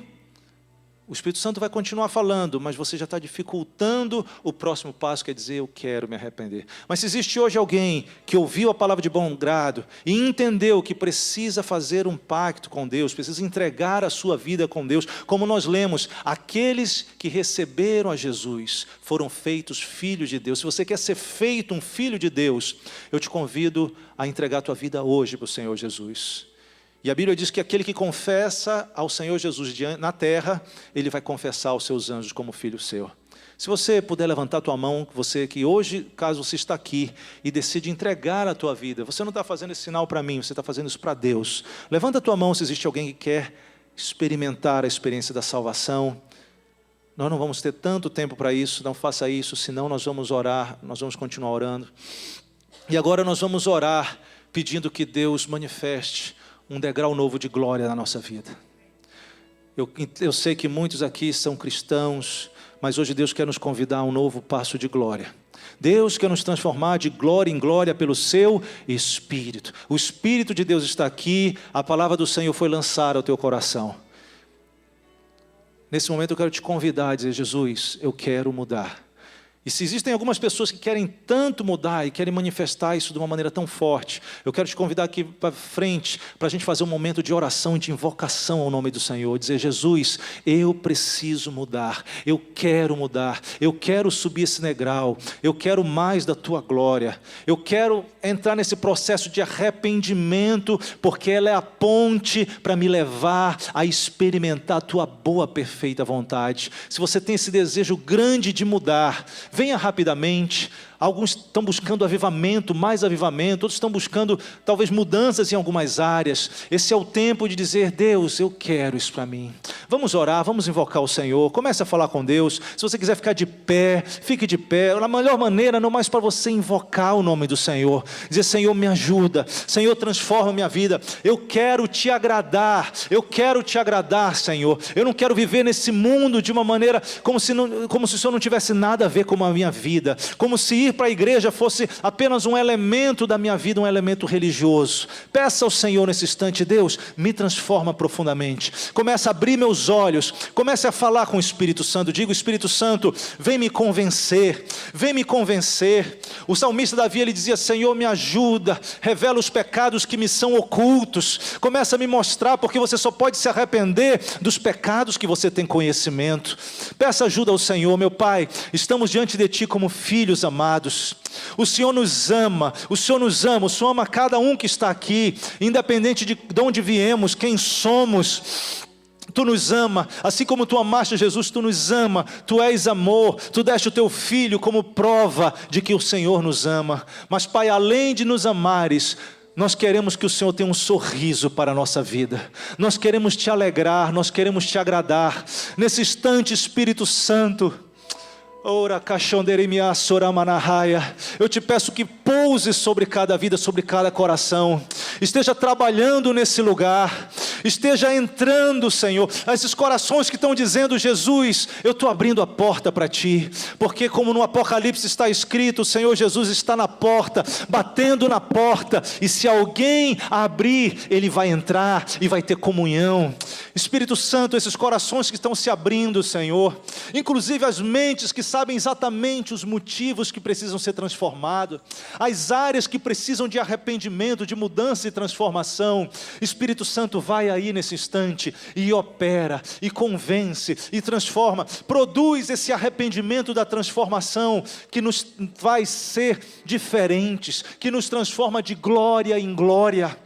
o Espírito Santo vai continuar falando, mas você já está dificultando o próximo passo, quer dizer: eu quero me arrepender. Mas se existe hoje alguém que ouviu a palavra de bom grado e entendeu que precisa fazer um pacto com Deus, precisa entregar a sua vida com Deus, como nós lemos, aqueles que receberam a Jesus foram feitos filhos de Deus. Se você quer ser feito um filho de Deus, eu te convido a entregar a tua vida hoje para o Senhor Jesus. E a Bíblia diz que aquele que confessa ao Senhor Jesus na terra, ele vai confessar aos seus anjos como filho seu. Se você puder levantar a tua mão, você que hoje, caso você está aqui e decide entregar a tua vida, você não está fazendo esse sinal para mim, você está fazendo isso para Deus. Levanta a tua mão se existe alguém que quer experimentar a experiência da salvação. Nós não vamos ter tanto tempo para isso, não faça isso, senão nós vamos orar, nós vamos continuar orando. E agora nós vamos orar pedindo que Deus manifeste um degrau novo de glória na nossa vida. Eu sei que muitos aqui são cristãos, mas hoje Deus quer nos convidar a um novo passo de glória. Deus quer nos transformar de glória em glória pelo seu Espírito. O Espírito de Deus está aqui, a palavra do Senhor foi lançada ao teu coração. Nesse momento eu quero te convidar a dizer: Jesus, eu quero mudar. E se existem algumas pessoas que querem tanto mudar e querem manifestar isso de uma maneira tão forte, eu quero te convidar aqui para frente, para a gente fazer um momento de oração e de invocação ao nome do Senhor. Dizer: Jesus, eu preciso mudar, eu quero subir esse degrau, eu quero mais da tua glória, eu quero entrar nesse processo de arrependimento, porque ela é a ponte para me levar a experimentar a tua boa, perfeita vontade. Se você tem esse desejo grande de mudar, venha rapidamente. Alguns estão buscando avivamento, mais avivamento, outros estão buscando talvez mudanças em algumas áreas. Esse é o tempo de dizer: Deus, eu quero isso para mim. Vamos orar, vamos invocar o Senhor. Comece a falar com Deus. Se você quiser ficar de pé, fique de pé. A melhor maneira, não mais para você invocar o nome do Senhor. Dizer: Senhor, me ajuda. Senhor, transforma minha vida. Eu quero te agradar. Eu quero te agradar, Senhor. Eu não quero viver nesse mundo de uma maneira como se o Senhor não tivesse nada a ver com a minha vida. Como se ir para a igreja fosse apenas um elemento da minha vida, um elemento religioso. Peça ao Senhor nesse instante: Deus, me transforma profundamente. Comece a abrir meus olhos. Comece a falar com o Espírito Santo. Diga: Espírito Santo, vem me convencer. Vem me convencer. O salmista Davi, ele dizia: Senhor, me ajuda. Revela os pecados que me são ocultos. Começa a me mostrar, porque você só pode se arrepender dos pecados que você tem conhecimento. Peça ajuda ao Senhor. Meu Pai, estamos diante de Ti como filhos amados. O Senhor nos ama. O Senhor nos ama. O Senhor ama cada um que está aqui, independente de onde viemos, quem somos. Tu nos ama, assim como Tu amaste Jesus, Tu nos ama. Tu és amor. Tu deste o Teu Filho como prova de que o Senhor nos ama. Mas, Pai, além de nos amares, nós queremos que o Senhor tenha um sorriso para a nossa vida. Nós queremos Te alegrar, nós queremos Te agradar. Nesse instante, Espírito Santo, eu te peço que pouse sobre cada vida, sobre cada coração. Esteja trabalhando nesse lugar. Esteja entrando, Senhor. Esses corações que estão dizendo: Jesus, eu estou abrindo a porta para Ti. Porque como no Apocalipse está escrito, o Senhor Jesus está na porta, batendo na porta. E se alguém abrir, Ele vai entrar e vai ter comunhão. Espírito Santo, esses corações que estão se abrindo, Senhor, inclusive as mentes que sabem exatamente os motivos que precisam ser transformados, as áreas que precisam de arrependimento, de mudança e transformação. Espírito Santo, vai aí nesse instante e opera, e convence, e transforma. Produz esse arrependimento da transformação que nos vai ser diferentes, que nos transforma de glória em glória.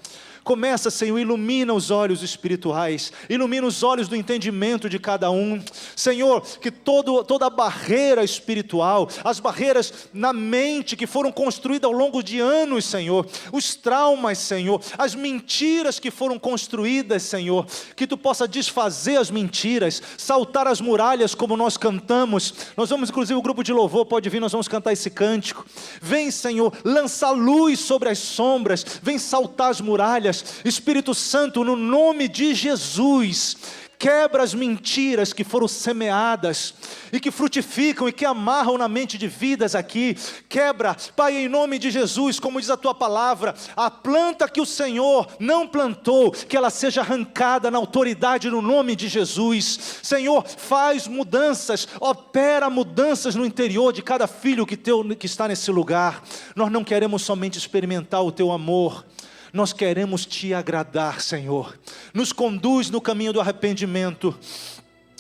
Começa, Senhor, ilumina os olhos espirituais, ilumina os olhos do entendimento de cada um. Senhor, que toda a barreira espiritual, as barreiras na mente que foram construídas ao longo de anos, Senhor, os traumas, Senhor, as mentiras que foram construídas, Senhor, que Tu possa desfazer as mentiras, saltar as muralhas como nós cantamos. Nós vamos, inclusive o grupo de louvor pode vir, nós vamos cantar esse cântico. Vem, Senhor, lançar luz sobre as sombras, vem saltar as muralhas. Espírito Santo, no nome de Jesus, quebra as mentiras que foram semeadas e que frutificam e que amarram na mente de vidas aqui. Quebra, Pai, em nome de Jesus, como diz a Tua palavra, a planta que o Senhor não plantou, que ela seja arrancada na autoridade no nome de Jesus. Senhor, faz mudanças, opera mudanças no interior de cada filho que está nesse lugar. Nós não queremos somente experimentar o Teu amor, nós queremos Te agradar, Senhor. Nos conduz no caminho do arrependimento.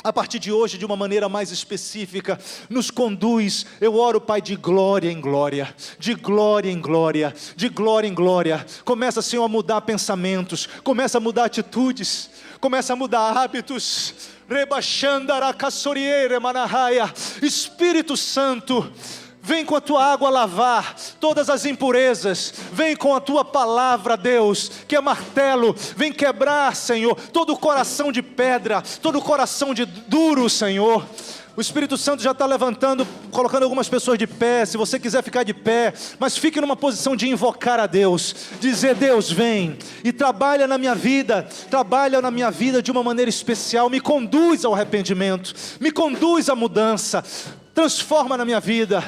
A partir de hoje, de uma maneira mais específica, nos conduz. Eu oro, Pai, de glória em glória, de glória em glória, de glória em glória. Começa, Senhor, a mudar pensamentos, começa a mudar atitudes, começa a mudar hábitos. Espírito Santo, vem com a Tua água lavar todas as impurezas. Vem com a Tua palavra, Deus, que é martelo. Vem quebrar, Senhor, todo o coração de pedra, todo o coração de duro, Senhor. O Espírito Santo já está levantando, colocando algumas pessoas de pé. Se você quiser ficar de pé, mas fique numa posição de invocar a Deus, dizer: Deus, vem e trabalha na minha vida de uma maneira especial. Me conduz ao arrependimento, me conduz à mudança, transforma na minha vida,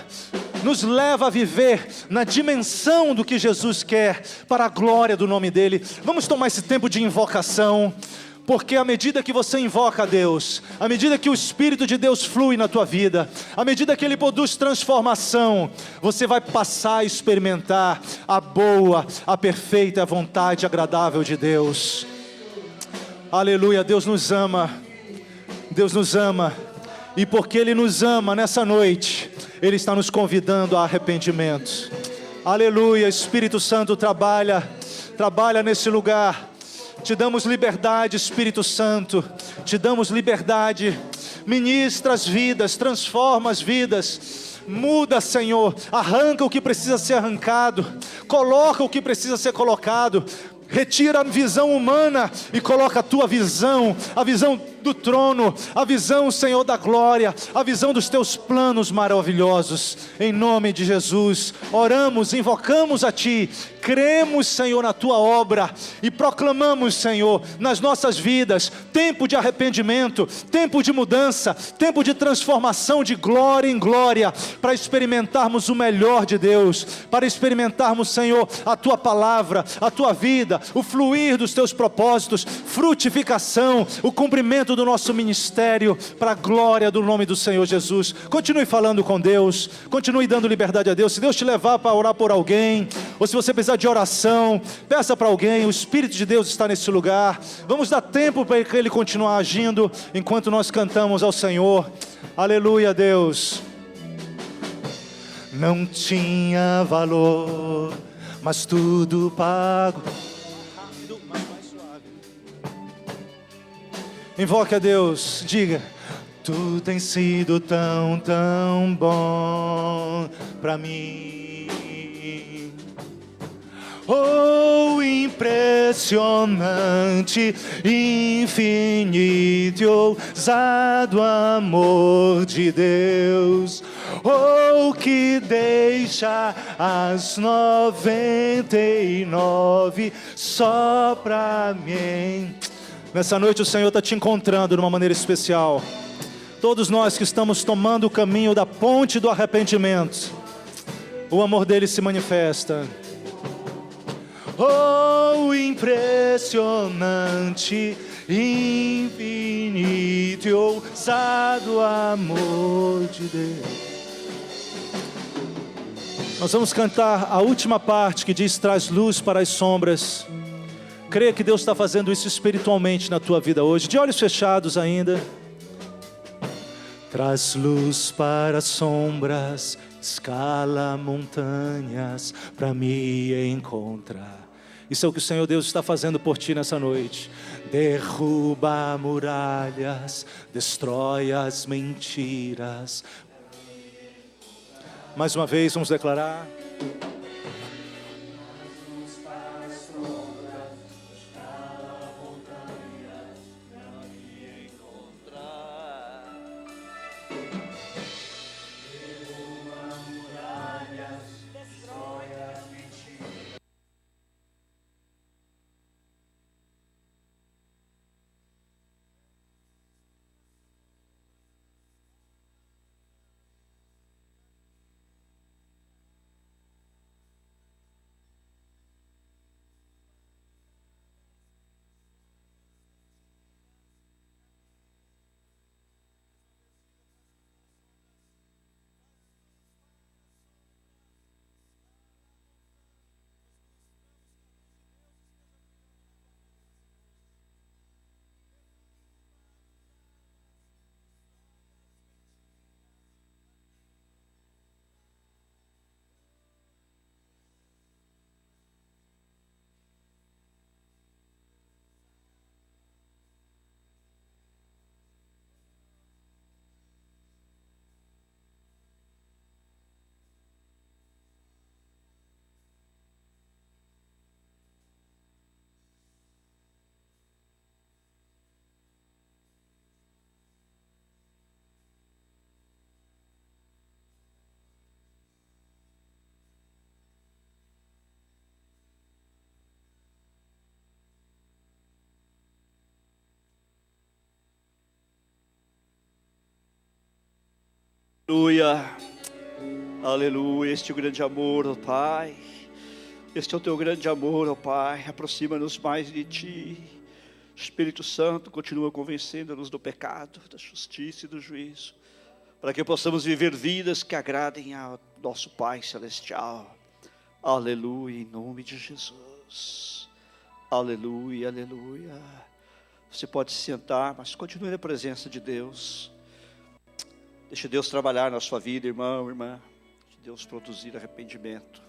nos leva a viver na dimensão do que Jesus quer, para a glória do nome dEle. Vamos tomar esse tempo de invocação, porque à medida que você invoca a Deus, à medida que o Espírito de Deus flui na tua vida, à medida que Ele produz transformação, você vai passar a experimentar a boa, a perfeita, a vontade agradável de Deus. Aleluia. Deus nos ama, Deus nos ama. E porque Ele nos ama nessa noite, Ele está nos convidando a arrependimento. Aleluia. Espírito Santo, trabalha nesse lugar. Te damos liberdade, Espírito Santo. Te damos liberdade. Ministra as vidas, transforma as vidas. Muda, Senhor. Arranca o que precisa ser arrancado. Coloca o que precisa ser colocado. Retira a visão humana e coloca a Tua visão, a visão do trono, a visão, Senhor, da glória, a visão dos teus planos maravilhosos. Em nome de Jesus, oramos, invocamos a Ti, cremos, Senhor, na Tua obra e proclamamos, Senhor, nas nossas vidas, tempo de arrependimento, tempo de mudança, tempo de transformação de glória em glória, para experimentarmos o melhor de Deus, para experimentarmos, Senhor, a Tua palavra, a Tua vida, o fluir dos Teus propósitos, frutificação, o cumprimento do nosso ministério, para a glória do nome do Senhor Jesus. Continue falando com Deus, continue dando liberdade a Deus. Se Deus te levar para orar por alguém, ou se você precisar de oração, peça para alguém. O Espírito de Deus está nesse lugar. Vamos dar tempo para que Ele continue agindo, enquanto nós cantamos ao Senhor. Aleluia, Deus. Não tinha valor, mas tudo pago. Rápido, mas mais suave. Invoque a Deus, diga: Tu tens sido tão, tão bom para mim. Oh, impressionante, infinito e ousado amor de Deus. Oh, que deixa as 99 só pra mim. Nessa noite o Senhor está te encontrando de uma maneira especial. Todos nós que estamos tomando o caminho da ponte do arrependimento, o amor dele se manifesta. Oh, impressionante, infinito e ousado amor de Deus. Nós vamos cantar a última parte que diz: traz luz para as sombras. Creia que Deus está fazendo isso espiritualmente na tua vida hoje, de olhos fechados ainda. Traz luz para as sombras, escala montanhas para me encontrar. Isso é o que o Senhor Deus está fazendo por ti nessa noite. Derruba muralhas, destrói as mentiras. Mais uma vez, vamos declarar. Aleluia, aleluia, este é o grande amor, ó Pai, este é o teu grande amor, ó Pai, aproxima-nos mais de Ti. Espírito Santo continua convencendo-nos do pecado, da justiça e do juízo, para que possamos viver vidas que agradem ao nosso Pai Celestial. Aleluia, em nome de Jesus, aleluia, aleluia. Você pode se sentar, mas continue na presença de Deus. Deixe Deus trabalhar na sua vida, irmão, irmã. Deixe Deus produzir arrependimento.